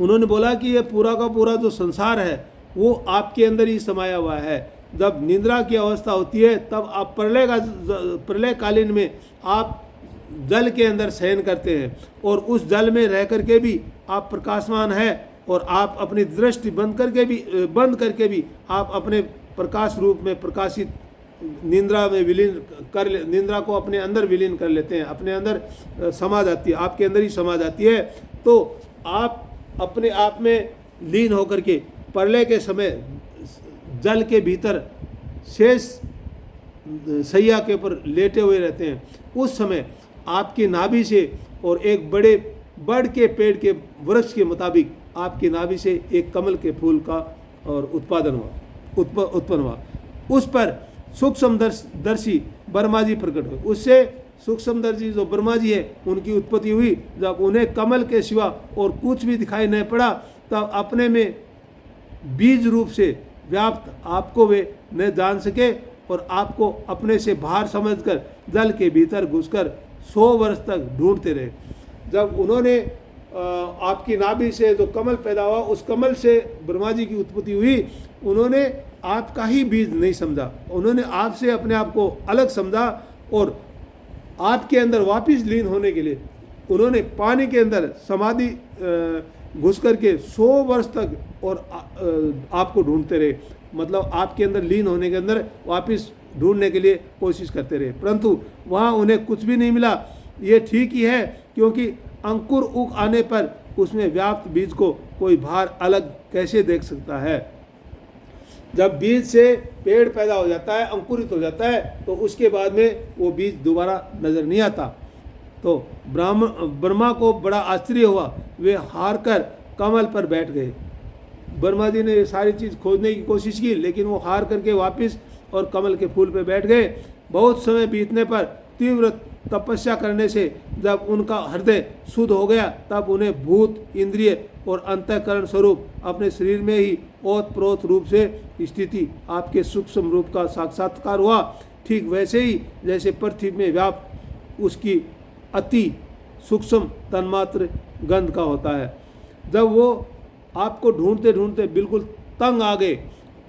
उन्होंने बोला कि यह पूरा का पूरा जो संसार है वो आपके अंदर ही समाया हुआ है। जब निद्रा की अवस्था होती है तब आप प्रलयकालीन में आप जल के अंदर शयन करते हैं, और उस जल में रह करके भी आप प्रकाशमान है, और आप अपनी दृष्टि बंद करके भी आप अपने प्रकाश रूप में प्रकाशित निद्रा में निद्रा को अपने अंदर विलीन कर लेते हैं, अपने अंदर समा जाती है, आपके अंदर ही समा जाती है। तो आप अपने आप में लीन होकर के प्रलय के समय जल के भीतर शेष शैया के ऊपर लेटे हुए रहते हैं। उस समय आपकी नाभि से और एक बड़ के पेड़ के वृक्ष के मुताबिक आपकी नाभि से एक कमल के फूल का और उत्पन्न हुआ। उस पर सूक्ष्मदर्शी ब्रह्मा जी प्रकट हुए। उससे सूक्ष्मदर्शी जो ब्रह्मा जी है उनकी उत्पत्ति हुई। जब उन्हें कमल के सिवा और कुछ भी दिखाई नहीं पड़ा, तब अपने में बीज रूप से व्याप्त आपको वे न जान सके और आपको अपने से बाहर समझकर जल के भीतर घुसकर 100 वर्ष तक ढूंढते रहे। जब उन्होंने आपकी नाभि से जो कमल पैदा हुआ, उस कमल से ब्रह्मा जी की उत्पत्ति हुई। उन्होंने आपका ही बीज नहीं समझा, उन्होंने आपसे अपने आप को अलग समझा, और आपके अंदर वापस लीन होने के लिए उन्होंने पानी के अंदर समाधि घुस करके 100 वर्ष तक और आपको ढूंढते रहे। मतलब आपके अंदर लीन होने के अंदर वापस ढूंढने के लिए कोशिश करते रहे, परंतु वहाँ उन्हें कुछ भी नहीं मिला। ये ठीक ही है, क्योंकि अंकुर उग आने पर उसमें व्याप्त बीज को कोई भार अलग कैसे देख सकता है। जब बीज से पेड़ पैदा हो जाता है, अंकुरित हो जाता है, तो उसके बाद में वो बीज दोबारा नजर नहीं आता। तो ब्रह्मा को बड़ा आश्चर्य हुआ, वे हार कर कमल पर बैठ गए। ब्रह्मा जी ने सारी चीज़ खोजने की कोशिश की, लेकिन वो हार करके वापस और कमल के फूल पे बैठ गए। बहुत समय बीतने पर तीव्र तपस्या करने से जब उनका हृदय शुद्ध हो गया, तब उन्हें भूत, इंद्रिय और अंतःकरण स्वरूप अपने शरीर में ही ओतप्रोत रूप से स्थिति आपके सूक्ष्म रूप का साक्षात्कार हुआ। ठीक वैसे ही जैसे पृथ्वी में व्याप्त उसकी अति सूक्ष्म तन्मात्र गंध का होता है। जब वो आपको ढूंढते ढूंढते बिल्कुल तंग आ गए,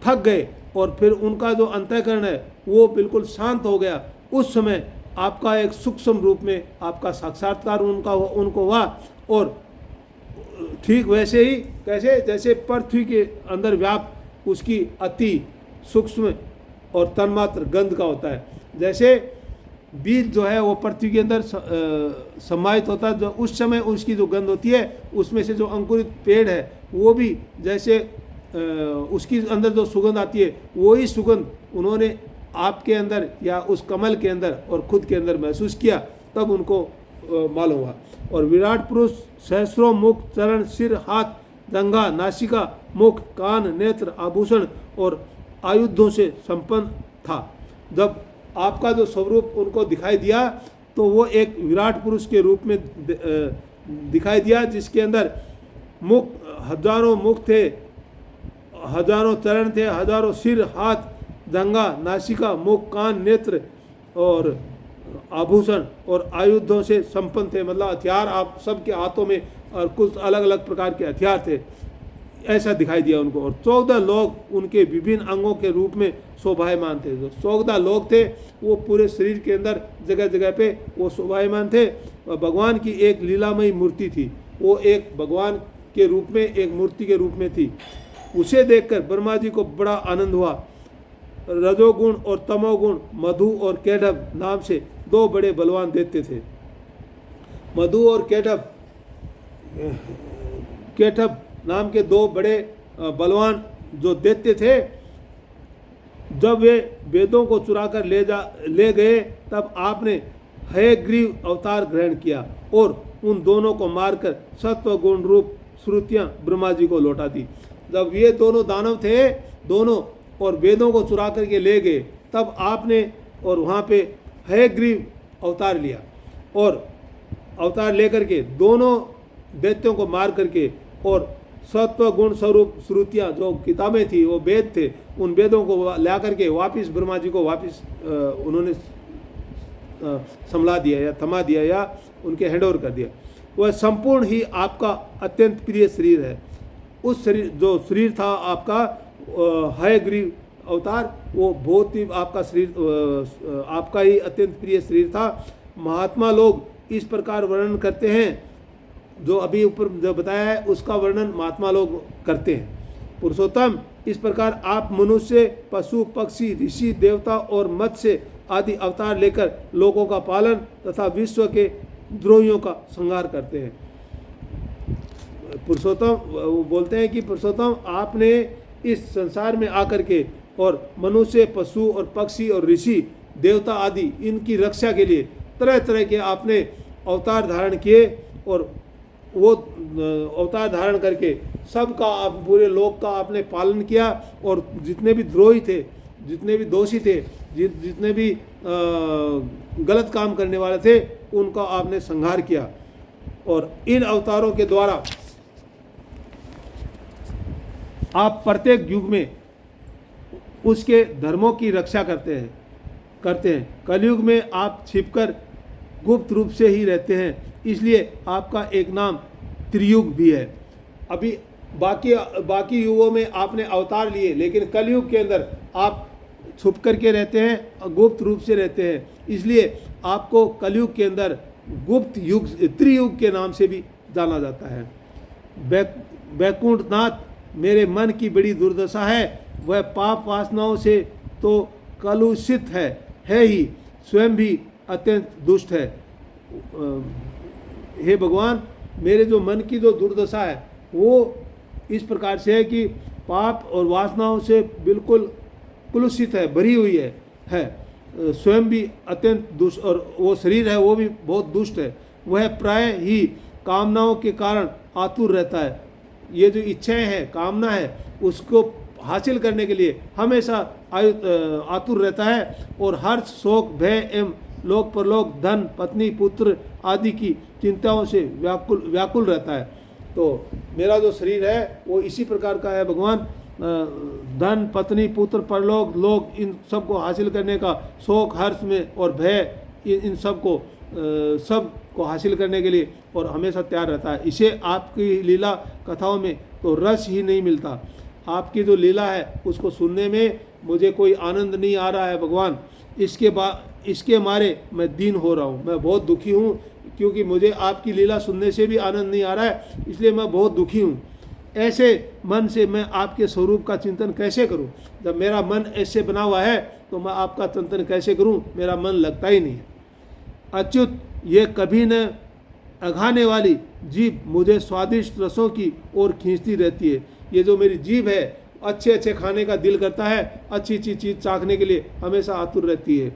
थक गए, और फिर उनका जो अंतःकरण है वो बिल्कुल शांत हो गया, उस समय आपका एक सूक्ष्म रूप में आपका साक्षात्कार उनको हुआ। और ठीक वैसे ही कैसे, जैसे पृथ्वी के अंदर व्याप्त उसकी अति सूक्ष्म और तन्मात्र गंध का होता है। जैसे बीज जो है वो पृथ्वी के अंदर समाहित होता है, जो उस समय उसकी जो गंध होती है, उसमें से जो अंकुरित पेड़ है वो भी जैसे उसकी अंदर जो सुगंध आती है, वही सुगंध उन्होंने आपके अंदर या उस कमल के अंदर और खुद के अंदर महसूस किया, तब उनको मालूम हुआ। और विराट पुरुष सहस्रों मुख, चरण, सिर, हाथ, जंघा, नासिका, मुख, कान, नेत्र, आभूषण और आयुधों से संपन्न था। जब आपका जो स्वरूप उनको दिखाई दिया, तो वो एक विराट पुरुष के रूप में दिखाई दिया, जिसके अंदर मुख, हजारों मुख थे, हजारों चरण थे, हजारों सिर, हाथ, जंघा, नासिका, मुख, कान, नेत्र और आभूषण और आयुधों से संपन्न थे। मतलब हथियार आप सबके हाथों में, और कुछ अलग अलग प्रकार के हथियार थे, ऐसा दिखाई दिया उनको। और 14 लोग उनके विभिन्न अंगों के रूप में शोभायमान थे। जो 14 लोग थे वो पूरे शरीर के अंदर जगह जगह पे वो शोभायमान थे। और भगवान की एक लीलामयी मूर्ति थी, वो एक भगवान के रूप में, एक मूर्ति के रूप में थी। उसे देखकर ब्रह्मा जी को बड़ा आनंद हुआ। रजोगुण और तमोगुण मधु और केटभ नाम से 2 बड़े बलवान दैत्य थे। मधु और केटभ नाम के 2 बड़े बलवान जो दैत्य थे, जब वे वेदों को चुराकर ले गए, तब आपने हयग्रीव अवतार ग्रहण किया और उन दोनों को मारकर सत्व गुण रूप श्रुतियां ब्रह्मा जी को लौटा दी। जब ये दोनों दानव थे, दोनों, और वेदों को चुरा करके ले गए, तब आपने और वहाँ पे हयग्रीव अवतार लिया, और अवतार लेकर के दोनों दैत्यों को मार करके, और सत्व गुण स्वरूप श्रुतियाँ जो किताबें थी, वो वेद थे, उन वेदों को ला करके वापस ब्रह्मा जी को वापस उन्होंने संभला दिया या थमा दिया या उनके हैंडओवर कर दिया। वह संपूर्ण ही आपका अत्यंत प्रिय शरीर है। उस शरीर, जो शरीर था आपका हयग्रीव अवतार, वो बहुत ही आपका शरीर, आपका ही अत्यंत प्रिय शरीर था। महात्मा लोग इस प्रकार वर्णन करते हैं, जो अभी ऊपर जो बताया है उसका वर्णन महात्मा लोग करते हैं। पुरुषोत्तम, इस प्रकार आप मनुष्य, पशु, पक्षी, ऋषि, देवता और मत्स्य आदि अवतार लेकर लोगों का पालन तथा विश्व के द्रोहियों का संहार करते हैं। पुरुषोत्तम वो बोलते हैं कि पुरुषोत्तम, आपने इस संसार में आकर के और मनुष्य, पशु और पक्षी और ऋषि, देवता आदि इनकी रक्षा के लिए तरह तरह के आपने अवतार धारण किए, और वो अवतार धारण करके सबका आप पूरे लोक का आपने पालन किया, और जितने भी द्रोही थे, जितने भी दोषी थे, जितने भी गलत काम करने वाले थे, उनका आपने संहार किया। और इन अवतारों के द्वारा आप प्रत्येक युग में उसके धर्मों की रक्षा करते हैं। कलयुग में आप छिपकर गुप्त रूप से ही रहते हैं, इसलिए आपका एक नाम त्रियुग भी है। अभी बाकी युगों में आपने अवतार लिए, लेकिन कलयुग के अंदर आप छुप करके रहते हैं, गुप्त रूप से रहते हैं, इसलिए आपको कलयुग के अंदर गुप्त युग, त्रियुग के नाम से भी जाना जाता है। वैकुंठनाथ, मेरे मन की बड़ी दुर्दशा है। वह पाप वासनाओं से तो कलुषित है ही, स्वयं भी अत्यंत दुष्ट है। हे भगवान, मेरे जो मन की जो दुर्दशा है वो इस प्रकार से है कि पाप और वासनाओं से बिल्कुल कुलुषित है, भरी हुई है। स्वयं भी अत्यंत दुष्ट, और वो शरीर है वो भी बहुत दुष्ट है। वह प्राय ही कामनाओं के कारण आतुर रहता है। ये जो इच्छाएं हैं, कामना है, उसको हासिल करने के लिए हमेशा आतुर रहता है, और हर्ष, शोक, भय एवं लोक परलोक, धन, पत्नी, पुत्र आदि की चिंताओं से व्याकुल रहता है। तो मेरा जो शरीर है वो इसी प्रकार का है भगवान। धन, पत्नी, पुत्र, परलोक, लोक, इन सब को हासिल करने का शोक, हर्ष में और भय, इन सब को हासिल करने के लिए और हमेशा तैयार रहता है। इसे आपकी लीला कथाओं में तो रस ही नहीं मिलता। आपकी जो लीला है उसको सुनने में मुझे कोई आनंद नहीं आ रहा है भगवान। इसके मारे मैं दीन हो रहा हूँ, मैं बहुत दुखी हूँ, क्योंकि मुझे आपकी लीला सुनने से भी आनंद नहीं आ रहा है, इसलिए मैं बहुत दुखी हूँ। ऐसे मन से मैं आपके स्वरूप का चिंतन कैसे करूं? जब मेरा मन ऐसे बना हुआ है तो मैं आपका चिंतन कैसे करूं? मेरा मन लगता ही नहीं है। अच्युत, ये कभी न अघाने वाली जीभ मुझे स्वादिष्ट रसों की ओर खींचती रहती है। ये जो मेरी जीभ है, अच्छे अच्छे खाने का दिल करता है, अच्छी अच्छी चीज़ चाखने के लिए हमेशा आतुर रहती है।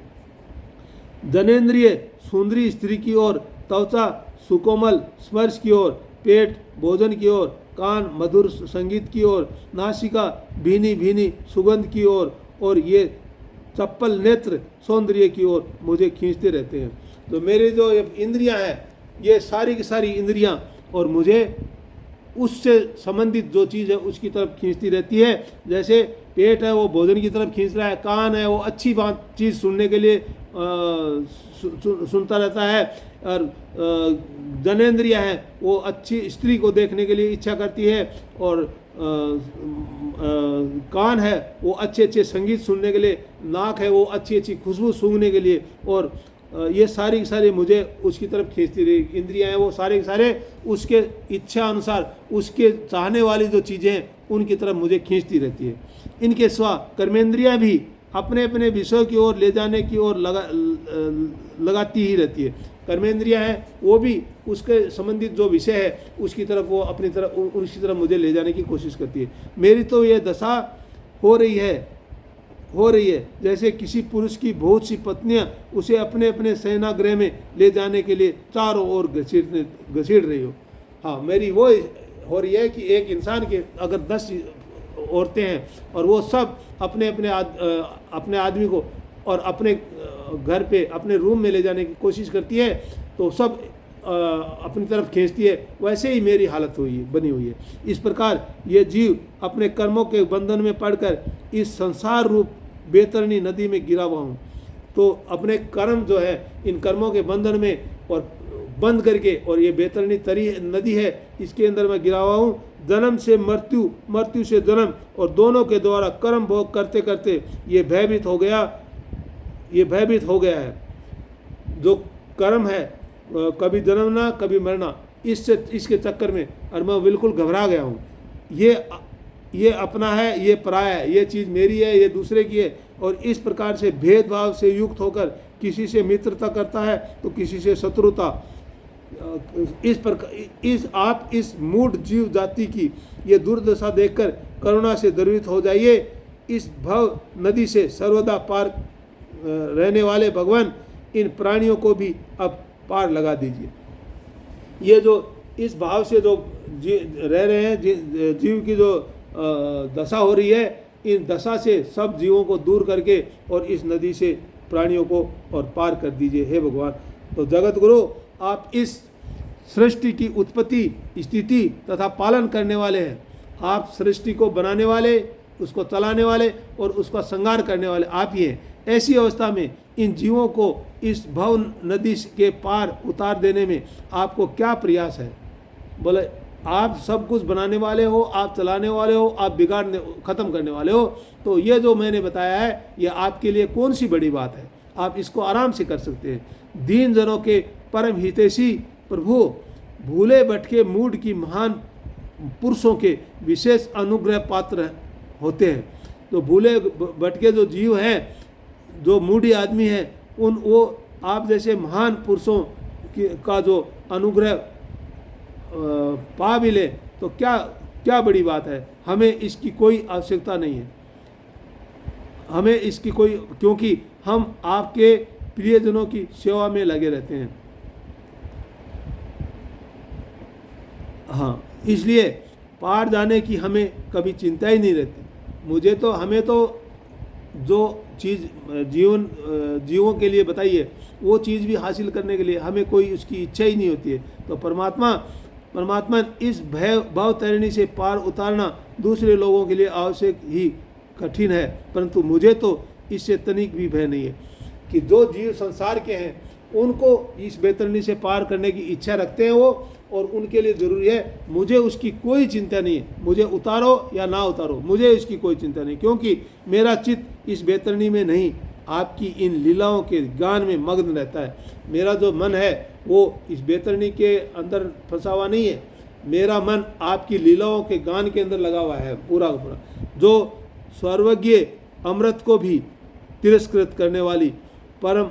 जनेन्द्रिय सुंदरी स्त्री की ओर, त्वचा सुकोमल स्पर्श की ओर, पेट भोजन की ओर, कान मधुर संगीत की ओर, नासिका भीनी भीनी सुगंध की ओर, और ये चप्पल नेत्र सौंदर्य की ओर मुझे खींचते रहते हैं। तो मेरे जो इंद्रियां हैं, ये सारी की सारी इंद्रियां और मुझे उससे संबंधित जो चीज़ है उसकी तरफ खींचती रहती है। जैसे पेट है वो भोजन की तरफ खींच रहा है, कान है वो अच्छी बात चीज़ सुनने के लिए सुनता रहता है, और जनेन्द्रिय है वो अच्छी स्त्री को देखने के लिए इच्छा करती है, और कान है वो अच्छे अच्छे संगीत सुनने के लिए, नाक है वो अच्छी अच्छी खुशबू सूंघने के लिए, और ये सारी की सारी मुझे उसकी तरफ खींचती रही। इंद्रियां हैं वो सारे के सारे उसके इच्छा अनुसार, उसके चाहने वाली जो चीज़ें हैं उनकी तरफ मुझे खींचती रहती है। इनके सिवा कर्मेंद्रियां भी अपने अपने विषयों की ओर ले जाने की ओर लगाती ही रहती है। कर्मेंद्रियां हैं वो भी उसके संबंधित जो विषय है उसकी तरफ वो अपनी तरफ उसकी तरफ मुझे ले जाने की कोशिश करती है। मेरी तो ये दशा हो रही है जैसे किसी पुरुष की बहुत सी पत्नियां उसे अपने अपने शयनागृह में ले जाने के लिए चारों ओर घसीट रही हो। हाँ, मेरी वो हो रही है कि एक इंसान के अगर 10 औरतें हैं और वो सब अपने अपने आदमी को और अपने घर पे अपने रूम में ले जाने की कोशिश करती है, तो सब अपनी तरफ खींचती है। वैसे ही मेरी हालत बनी हुई है। इस प्रकार ये जीव अपने कर्मों के बंधन में पड़कर इस संसार रूप बेतरनी नदी में गिरा हुआ हूँ। तो अपने कर्म जो है, इन कर्मों के बंधन में और बंद करके, और ये बेतरनी तरी नदी है, इसके अंदर मैं गिरा हुआ हूँ। जन्म से मृत्यु, मृत्यु से जन्म, और दोनों के द्वारा कर्म भोग करते करते ये भयभीत हो गया है। जो कर्म है, कभी जन्मना कभी मरना, इसके चक्कर में और मैं बिल्कुल घबरा गया हूँ। ये अपना है, ये पराया है, ये चीज़ मेरी है, ये दूसरे की है, और इस प्रकार से भेदभाव से युक्त होकर किसी से मित्रता करता है तो किसी से शत्रुता। इस प्रकार आप इस मूढ़ जीव जाति की ये दुर्दशा देखकर करुणा से द्रवित हो जाइए। इस भव नदी से सर्वदा पार रहने वाले भगवान, इन प्राणियों को भी अब पार लगा दीजिए। ये जो इस भाव से जो रह रहे हैं, जीव की जो दशा हो रही है, इन दशा से सब जीवों को दूर करके और इस नदी से प्राणियों को और पार कर दीजिए हे भगवान। तो जगत गुरु, आप इस सृष्टि की उत्पत्ति, स्थिति तथा पालन करने वाले हैं। आप सृष्टि को बनाने वाले, उसको चलाने वाले और उसका संहार करने वाले आप ही हैं। ऐसी अवस्था में इन जीवों को इस भव नदी के पार उतार देने में आपको क्या प्रयास है? बोले, आप सब कुछ बनाने वाले हो, आप चलाने वाले हो, आप बिगाड़ने ख़त्म करने वाले हो। तो ये जो मैंने बताया है, ये आपके लिए कौन सी बड़ी बात है? आप इसको आराम से कर सकते हैं। दीन जनों के परम हितैषी प्रभु, भूले भटके मूढ़ की महान पुरुषों के विशेष अनुग्रह पात्र होते हैं। तो भूले भटके जो जीव हैं, जो मूढ़ी आदमी हैं, वो आप जैसे महान पुरुषों का जो अनुग्रह पा भी ले तो क्या क्या बड़ी बात है। हमें इसकी कोई आवश्यकता नहीं है, हमें इसकी कोई, क्योंकि हम आपके प्रियजनों की सेवा में लगे रहते हैं। हाँ, इसलिए पार जाने की हमें कभी चिंता ही नहीं रहती। हमें तो जो चीज़ जीवों के लिए बताई है वो चीज़ भी हासिल करने के लिए हमें कोई उसकी इच्छा ही नहीं होती है। तो परमात्मा इस भाव तैरणी से पार उतारना दूसरे लोगों के लिए आवश्यक ही कठिन है, परंतु मुझे तो इससे तनिक भी भय नहीं है कि जो जीव संसार के हैं उनको इस बेतरनी से पार करने की इच्छा रखते हैं वो, और उनके लिए ज़रूरी है। मुझे उसकी कोई चिंता नहीं है, मुझे उतारो या ना उतारो, मुझे इसकी कोई चिंता नहीं, क्योंकि मेरा चित्त इस बेतरनी में नहीं, आपकी इन लीलाओं के गान में मग्न रहता है। मेरा जो मन है वो इस बेतरनी के अंदर फंसा हुआ नहीं है, मेरा मन आपकी लीलाओं के गान के अंदर लगा हुआ है पूरा का पूरा। जो सर्वज्ञ अमृत को भी तिरस्कृत करने वाली परम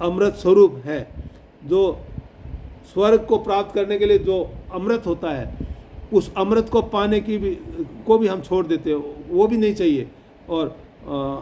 अमृत स्वरूप है, जो स्वर्ग को प्राप्त करने के लिए जो अमृत होता है, उस अमृत को पाने की भी हम छोड़ देते हैं, वो भी नहीं चाहिए। और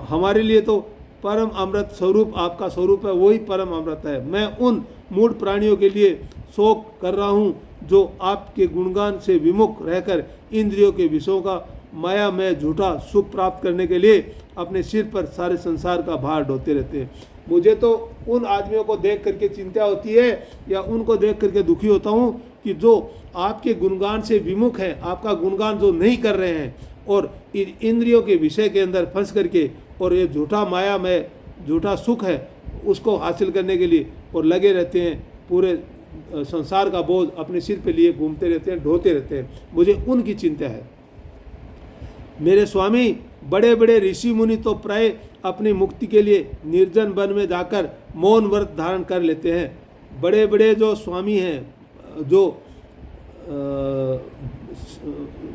हमारे लिए तो परम अमृत स्वरूप आपका स्वरूप है, वही परम अमृत है। मैं उन मूढ़ प्राणियों के लिए शोक कर रहा हूँ जो आपके गुणगान से विमुख रहकर इंद्रियों के विषयों का माया में झूठा सुख प्राप्त करने के लिए अपने सिर पर सारे संसार का भार ढोते रहते हैं। मुझे तो उन आदमियों को देख करके चिंता होती है या उनको देख करके दुखी होता हूँ कि जो आपके गुणगान से विमुख हैं, आपका गुणगान जो नहीं कर रहे हैं और इंद्रियों के विषय के अंदर फंस करके और ये झूठा माया में झूठा सुख है उसको हासिल करने के लिए और लगे रहते हैं, पूरे संसार का बोझ अपने सिर पे लिए घूमते रहते हैं, ढोते रहते हैं। मुझे उनकी चिंता है। मेरे स्वामी बड़े बड़े ऋषि मुनि तो प्राय अपनी मुक्ति के लिए निर्जन वन में जाकर मौन व्रत धारण कर लेते हैं। बड़े बड़े जो स्वामी हैं, जो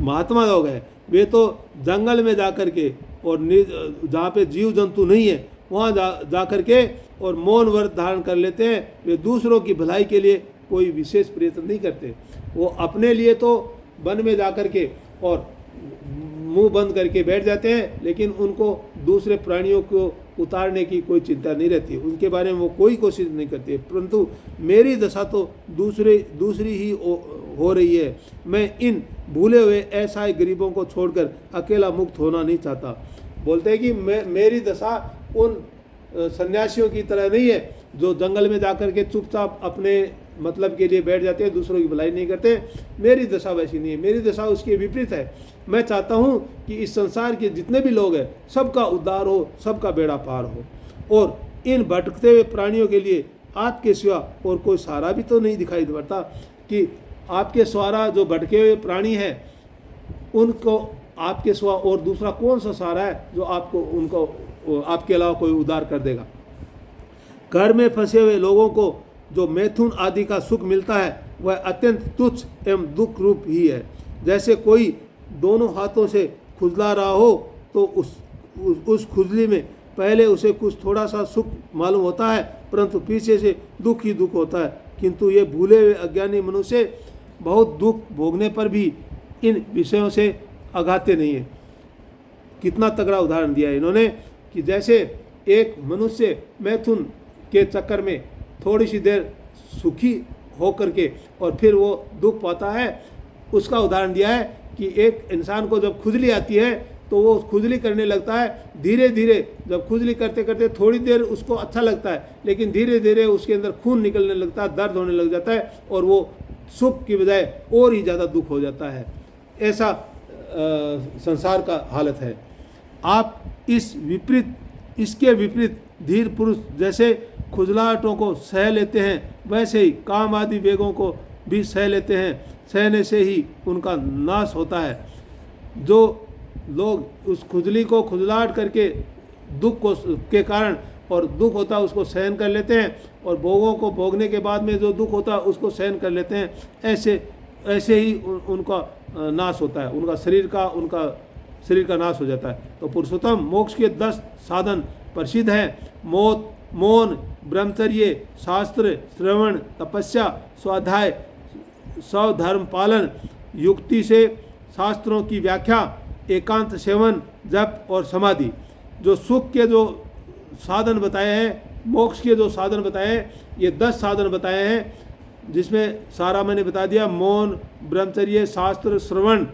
महात्मा लोग हैं, वे तो जंगल में जा कर के और जहाँ पे जीव जंतु नहीं है वहाँ जा कर के और मौन व्रत धारण कर लेते हैं। वे दूसरों की भलाई के लिए कोई विशेष प्रयत्न नहीं करते। वो अपने लिए तो वन में जा कर के और मुंह बंद करके बैठ जाते हैं, लेकिन उनको दूसरे प्राणियों को उतारने की कोई चिंता नहीं रहती, उनके बारे में वो कोई कोशिश नहीं करती। परंतु मेरी दशा तो दूसरी ही हो रही है। मैं इन भूले हुए असहाय गरीबों को छोड़कर अकेला मुक्त होना नहीं चाहता। बोलते हैं कि मेरी दशा उन सन्यासियों की तरह नहीं है जो जंगल में जाकर के चुपचाप अपने मतलब के लिए बैठ जाते हैं, दूसरों की भलाई नहीं करते। मेरी दशा वैसी नहीं है, मेरी दशा उसके विपरीत है। मैं चाहता हूँ कि इस संसार के जितने भी लोग हैं सबका उद्धार हो, सबका बेड़ा पार हो, और इन भटकते हुए प्राणियों के लिए आपके सिवा और कोई सहारा भी तो नहीं दिखाई पड़ता कि आपके सहारा जो भटके हुए प्राणी हैं उनको आपके सिवा और दूसरा कौन सा सहारा है जो आपको उनको आपके अलावा कोई उद्धार कर देगा। घर में फंसे हुए लोगों को जो मैथुन आदि का सुख मिलता है वह अत्यंत तुच्छ एवं दुख रूप ही है। जैसे कोई दोनों हाथों से खुजला रहा हो तो उस खुजली में पहले उसे कुछ थोड़ा सा सुख मालूम होता है, परंतु पीछे से दुख ही दुख होता है। किंतु ये भूले हुए अज्ञानी मनुष्य बहुत दुख भोगने पर भी इन विषयों से अघाते नहीं है। कितना तगड़ा उदाहरण दिया है इन्होंने कि जैसे एक मनुष्य मैथुन के चक्कर में थोड़ी सी देर सुखी हो करके और फिर वो दुख पाता है, उसका उदाहरण दिया है कि एक इंसान को जब खुजली आती है तो वो खुजली करने लगता है। धीरे धीरे जब खुजली करते करते थोड़ी देर उसको अच्छा लगता है, लेकिन धीरे धीरे उसके अंदर खून निकलने लगता है, दर्द होने लग जाता है और वो सुख की बजाय और ही ज़्यादा दुख हो जाता है। ऐसा संसार का हालत है। आप इसके विपरीत धीर पुरुष जैसे खुजलाहटों को सह लेते हैं, वैसे ही काम आदि वेगों को भी सह लेते हैं। सहने से ही उनका नाश होता है। जो लोग उस खुजली को खुजलाहट करके दुख को के कारण और दुख होता है उसको सहन कर लेते हैं, और भोगों को भोगने के बाद में जो दुख होता है उसको सहन कर लेते हैं, ऐसे ही उनका नाश होता है, उनका शरीर का नाश हो जाता है। तो पुरुषोत्तम मोक्ष के 10 साधन प्रसिद्ध हैं। मौन, ब्रह्मचर्य, शास्त्र श्रवण, तपस्या, स्वाध्याय, स्वधर्म पालन, युक्ति से शास्त्रों की व्याख्या, एकांत सेवन, जप और समाधि। जो सुख के जो साधन बताए हैं, मोक्ष के जो साधन बताए हैं, ये 10 साधन बताए हैं, जिसमें सारा मैंने बता दिया। मौन, ब्रह्मचर्य, शास्त्र श्रवण,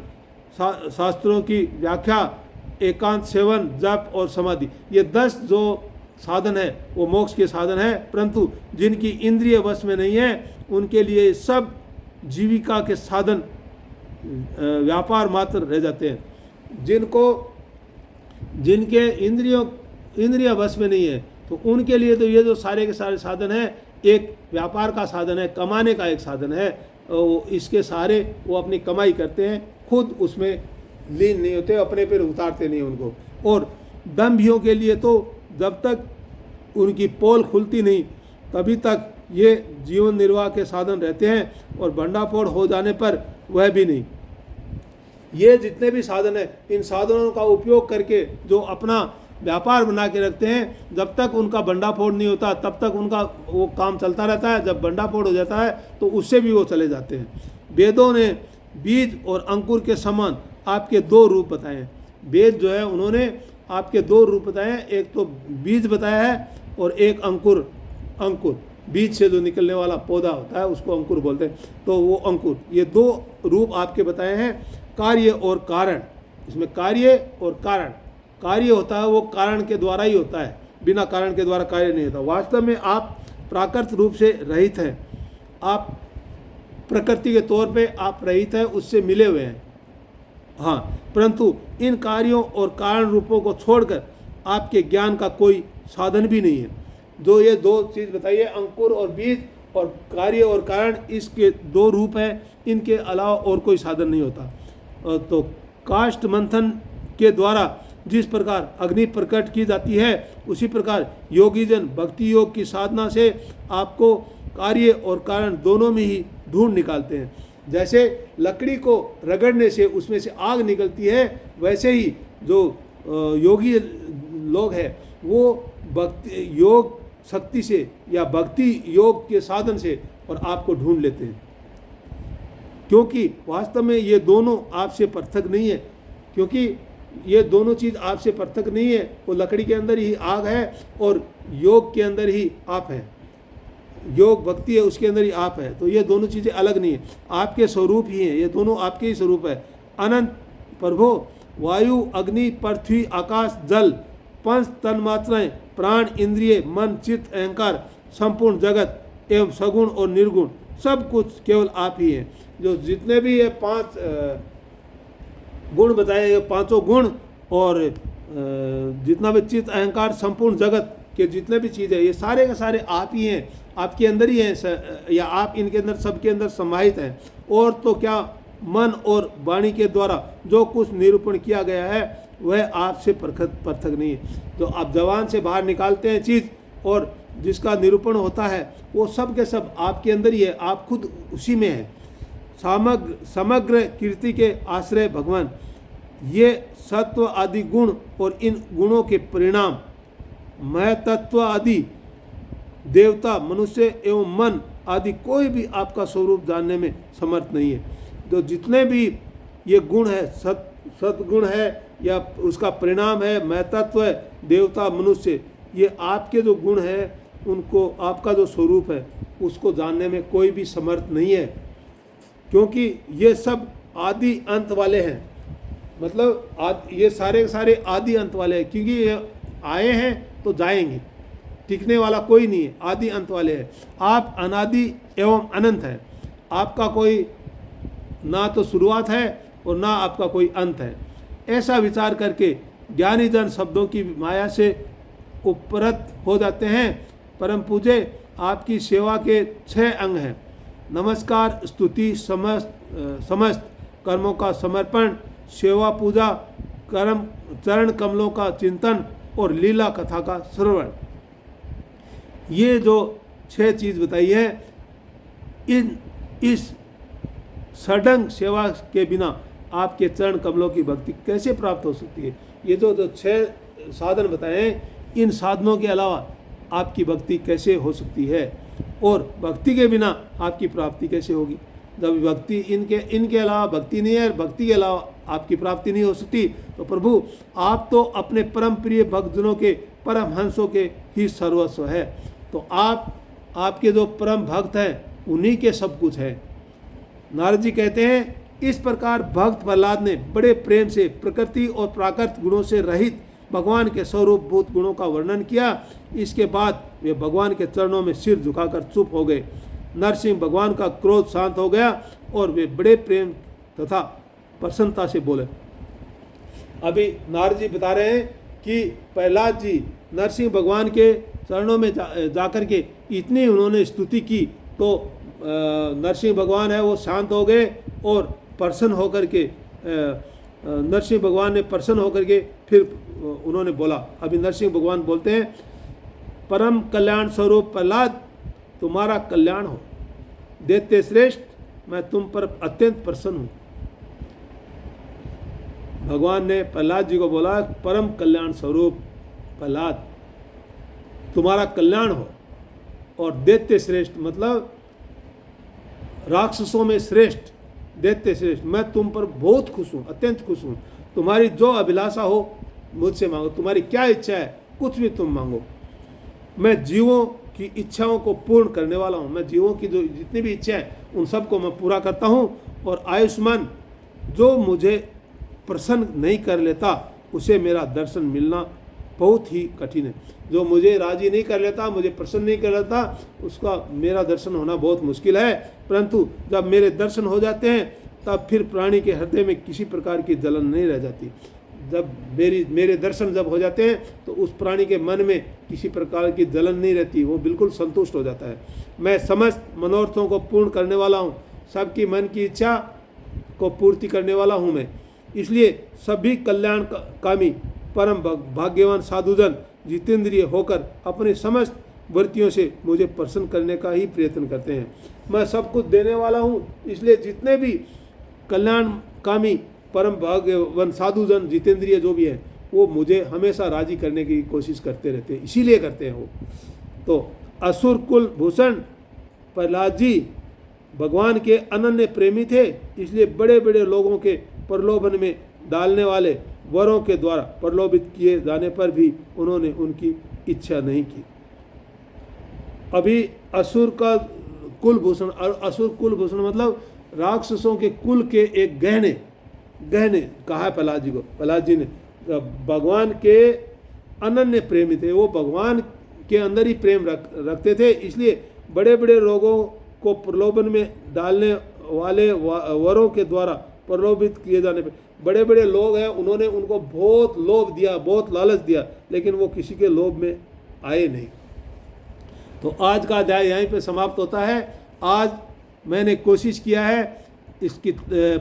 शास्त्रों की व्याख्या, एकांत सेवन, जप और समाधि, ये 10 जो साधन है वो मोक्ष के साधन है। परंतु जिनकी इंद्रिय वश में नहीं है, उनके लिए सब जीविका के साधन व्यापार मात्र रह जाते हैं। जिनके इंद्रिय वश में नहीं है, तो उनके लिए तो ये जो सारे के सारे साधन है एक व्यापार का साधन है, कमाने का एक साधन है। इसके सारे वो अपनी कमाई करते हैं, खुद उसमें लीन नहीं होते, अपने पर उतारते नहीं उनको। और दम्भियों के लिए तो जब तक उनकी पोल खुलती नहीं तभी तक ये जीवन निर्वाह के साधन रहते हैं, और भंडाफोड़ हो जाने पर वह भी नहीं। ये जितने भी साधन है, इन साधनों का उपयोग करके जो अपना व्यापार बना के रखते हैं, जब तक उनका भंडाफोड़ नहीं होता तब तक उनका वो काम चलता रहता है। जब भंडाफोड़ हो जाता है तो उससे भी वो चले जाते हैं। वेदों ने बीज और अंकुर के समान आपके 2 रूप बताए हैं। वेद जो है उन्होंने आपके 2 रूप बताए हैं, एक तो बीज बताया है और एक अंकुर। बीज से जो निकलने वाला पौधा होता है उसको अंकुर बोलते हैं, तो वो अंकुर। ये 2 रूप आपके बताए हैं, कार्य और कारण। इसमें कार्य और कारण, कार्य होता है वो कारण के द्वारा ही होता है, बिना कारण के द्वारा कार्य नहीं होता। वास्तव में आप प्राकृत रूप से रहित हैं, आप प्रकृति के तौर पे आप रहित हैं, उससे मिले हुए हैं। हाँ, परंतु इन कार्यों और कारण रूपों को छोड़कर आपके ज्ञान का कोई साधन भी नहीं है। जो ये 2 चीज़ बताइए, अंकुर और बीज और कार्य और कारण, इसके 2 रूप हैं, इनके अलावा और कोई साधन नहीं होता। तो काष्ठ मंथन के द्वारा जिस प्रकार अग्नि प्रकट की जाती है, उसी प्रकार योगीजन भक्ति योग की साधना से आपको कार्य और कारण दोनों में ही ढूंढ निकालते हैं। जैसे लकड़ी को रगड़ने से उसमें से आग निकलती है, वैसे ही जो योगी लोग हैं वो भक्ति योग शक्ति से या भक्ति योग के साधन से और आपको ढूंढ लेते हैं। क्योंकि वास्तव में ये दोनों आपसे पृथक नहीं है, क्योंकि ये दोनों चीज़ आपसे पृथक नहीं है। वो लकड़ी के अंदर ही आग है और योग के अंदर ही आप हैं, योग भक्ति है उसके अंदर ही आप है। तो ये दोनों चीज़ें अलग नहीं है, आपके स्वरूप ही हैं, ये दोनों आपके ही स्वरूप है। अनंत प्रभो, वायु, अग्नि, पृथ्वी, आकाश, जल, 5 तन्मात्राएं, प्राण, इंद्रिय, मन, चित्त, अहंकार, संपूर्ण जगत एवं सगुण और निर्गुण, सब कुछ केवल आप ही हैं। जो जितने भी ये 5 गुण बताए, ये 5 गुण और जितना भी चित्त, अहंकार, संपूर्ण जगत के जितने भी चीज़ है, ये सारे के सारे आप ही हैं, आपके अंदर ही हैं, या आप इनके अंदर सबके अंदर समाहित हैं। और तो क्या, मन और वाणी के द्वारा जो कुछ निरूपण किया गया है वह आपसे पृथक नहीं है। जो आप जबान से बाहर निकालते हैं चीज़ और जिसका निरूपण होता है वो सब के सब आपके अंदर ही है, आप खुद उसी में हैं। समग्र कीर्ति के आश्रय भगवान, ये सत्व आदि गुण और इन गुणों के परिणाम महतत्व आदि देवता, मनुष्य एवं मन आदि कोई भी आपका स्वरूप जानने में समर्थ नहीं है। तो जितने भी ये गुण है, सतगुण है या उसका परिणाम है, महतत्व है, देवता, मनुष्य, ये आपके जो गुण हैं उनको, आपका जो स्वरूप है उसको जानने में कोई भी समर्थ नहीं है, क्योंकि ये सब आदि अंत वाले हैं। मतलब ये सारे के सारे आदि अंत वाले हैं, क्योंकि ये आए हैं तो जाएंगे, टिकने वाला कोई नहीं है, आदि अंत वाले हैं। आप अनादि एवं अनंत हैं, आपका कोई ना तो शुरुआत है और ना आपका कोई अंत है। ऐसा विचार करके ज्ञानी जन शब्दों की माया से उपरत हो जाते हैं। परम पूज्य, आपकी सेवा के 6 अंग हैं: नमस्कार, स्तुति, समस्त कर्मों का समर्पण, सेवा, पूजा, कर्म, चरण कमलों का चिंतन और लीला कथा का श्रवण। ये जो 6 चीज़ बताई है, इस सडंग सेवा के बिना आपके चरण कमलों की भक्ति कैसे प्राप्त हो सकती है। ये जो 6 साधन बताए हैं, इन साधनों के अलावा आपकी भक्ति कैसे हो सकती है और भक्ति के बिना आपकी प्राप्ति कैसे होगी। जब भक्ति इनके अलावा भक्ति नहीं है, भक्ति के अलावा आपकी प्राप्ति नहीं हो सकती, तो प्रभु आप तो अपने परम प्रिय भक्तजनों के परम हंसों के ही सर्वस्व है। तो आपके जो परम भक्त हैं उन्हीं के सब कुछ है। नारद जी कहते हैं, इस प्रकार भक्त प्रहलाद ने बड़े प्रेम से प्रकृति और प्राकृत गुणों से रहित भगवान के स्वरूपभूत गुणों का वर्णन किया। इसके बाद वे भगवान के चरणों में सिर झुकाकर चुप हो गए। नरसिंह भगवान का क्रोध शांत हो गया और वे बड़े प्रेम तथा प्रसन्नता से बोले। अभी नारद जी बता रहे हैं कि प्रहलाद जी नरसिंह भगवान के चरणों में जाकर के इतनी उन्होंने स्तुति की तो नरसिंह भगवान है वो शांत हो गए और प्रसन्न होकर के नरसिंह भगवान ने प्रसन्न होकर के फिर उन्होंने बोला। अभी नरसिंह भगवान बोलते हैं, परम कल्याण स्वरूप प्रहलाद तुम्हारा कल्याण हो, दैत्य श्रेष्ठ मैं तुम पर अत्यंत प्रसन्न हूँ। भगवान ने प्रहलाद जी को बोला, परम कल्याण स्वरूप प्रहलाद तुम्हारा कल्याण हो, और दैत्य श्रेष्ठ मतलब राक्षसों में श्रेष्ठ, दैत्य श्रेष्ठ मैं तुम पर बहुत खुश हूँ, अत्यंत खुश हूँ। तुम्हारी जो अभिलाषा हो मुझसे मांगो, तुम्हारी क्या इच्छा है कुछ भी तुम मांगो। मैं जीवों की इच्छाओं को पूर्ण करने वाला हूँ। मैं जीवों की जो जितनी भी इच्छा है उन सबको मैं पूरा करता हूँ। और आयुष्मान जो मुझे प्रसन्न नहीं कर लेता उसे मेरा दर्शन मिलना बहुत ही कठिन है। जो मुझे राजी नहीं कर लेता, मुझे प्रसन्न नहीं कर लेता, उसका मेरा दर्शन होना बहुत मुश्किल है। परंतु जब मेरे दर्शन हो जाते हैं तब फिर प्राणी के हृदय में किसी प्रकार की जलन नहीं रह जाती। जब मेरे दर्शन जब हो जाते हैं तो उस प्राणी के मन में किसी प्रकार की जलन नहीं रहती, वो बिल्कुल संतुष्ट हो जाता है। मैं समस्त मनोरथों को पूर्ण करने वाला हूँ, सबकी मन की इच्छा को पूर्ति करने वाला हूँ मैं। इसलिए सभी कल्याण कामी परम भाग्यवान साधुजन जितेंद्रिय होकर अपने समस्त वृत्तियों से मुझे प्रसन्न करने का ही प्रयत्न करते हैं। मैं सब कुछ देने वाला हूँ, इसलिए जितने भी कल्याण कामी परम भाग्यवान साधुजन जितेंद्रिय जो भी हैं वो मुझे हमेशा राजी करने की कोशिश करते रहते हैं, इसीलिए करते हैं वो। तो असुर कुल भूषण प्रहलाद जी भगवान के अनन्य प्रेमी थे, इसलिए बड़े बड़े लोगों के प्रलोभन में डालने वाले वरों के द्वारा प्रलोभित किए जाने पर भी उन्होंने उनकी इच्छा नहीं की। अभी असुर का कुलभूषण, असुर कुलभूषण मतलब राक्षसों के कुल के एक गहने कहा है प्रहलाद जी को। प्रहलाद जी ने भगवान के अनन्य प्रेमी थे, वो भगवान के अंदर ही प्रेम रखते थे, इसलिए बड़े बड़े लोगों को प्रलोभन में डालने वाले वरों के द्वारा प्रलोभित किए जाने पर बड़े बड़े लोग हैं, उन्होंने उनको बहुत लोभ दिया, बहुत लालच दिया, लेकिन वो किसी के लोभ में आए नहीं। तो आज का अध्याय यहीं पे समाप्त होता है। आज मैंने कोशिश किया है इसकी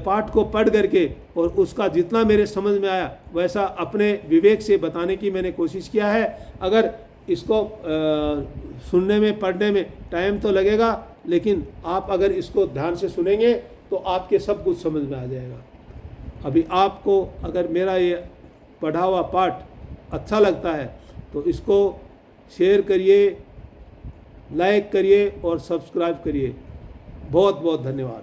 पाठ को पढ़ करके और उसका जितना मेरे समझ में आया वैसा अपने विवेक से बताने की मैंने कोशिश किया है। अगर इसको सुनने में पढ़ने में टाइम तो लगेगा, लेकिन आप अगर इसको ध्यान से सुनेंगे तो आपके सब कुछ समझ में आ जाएगा। अभी आपको अगर मेरा ये पढ़ा हुआ पाठ अच्छा लगता है तो इसको शेयर करिए, लाइक करिए और सब्सक्राइब करिए। बहुत बहुत धन्यवाद।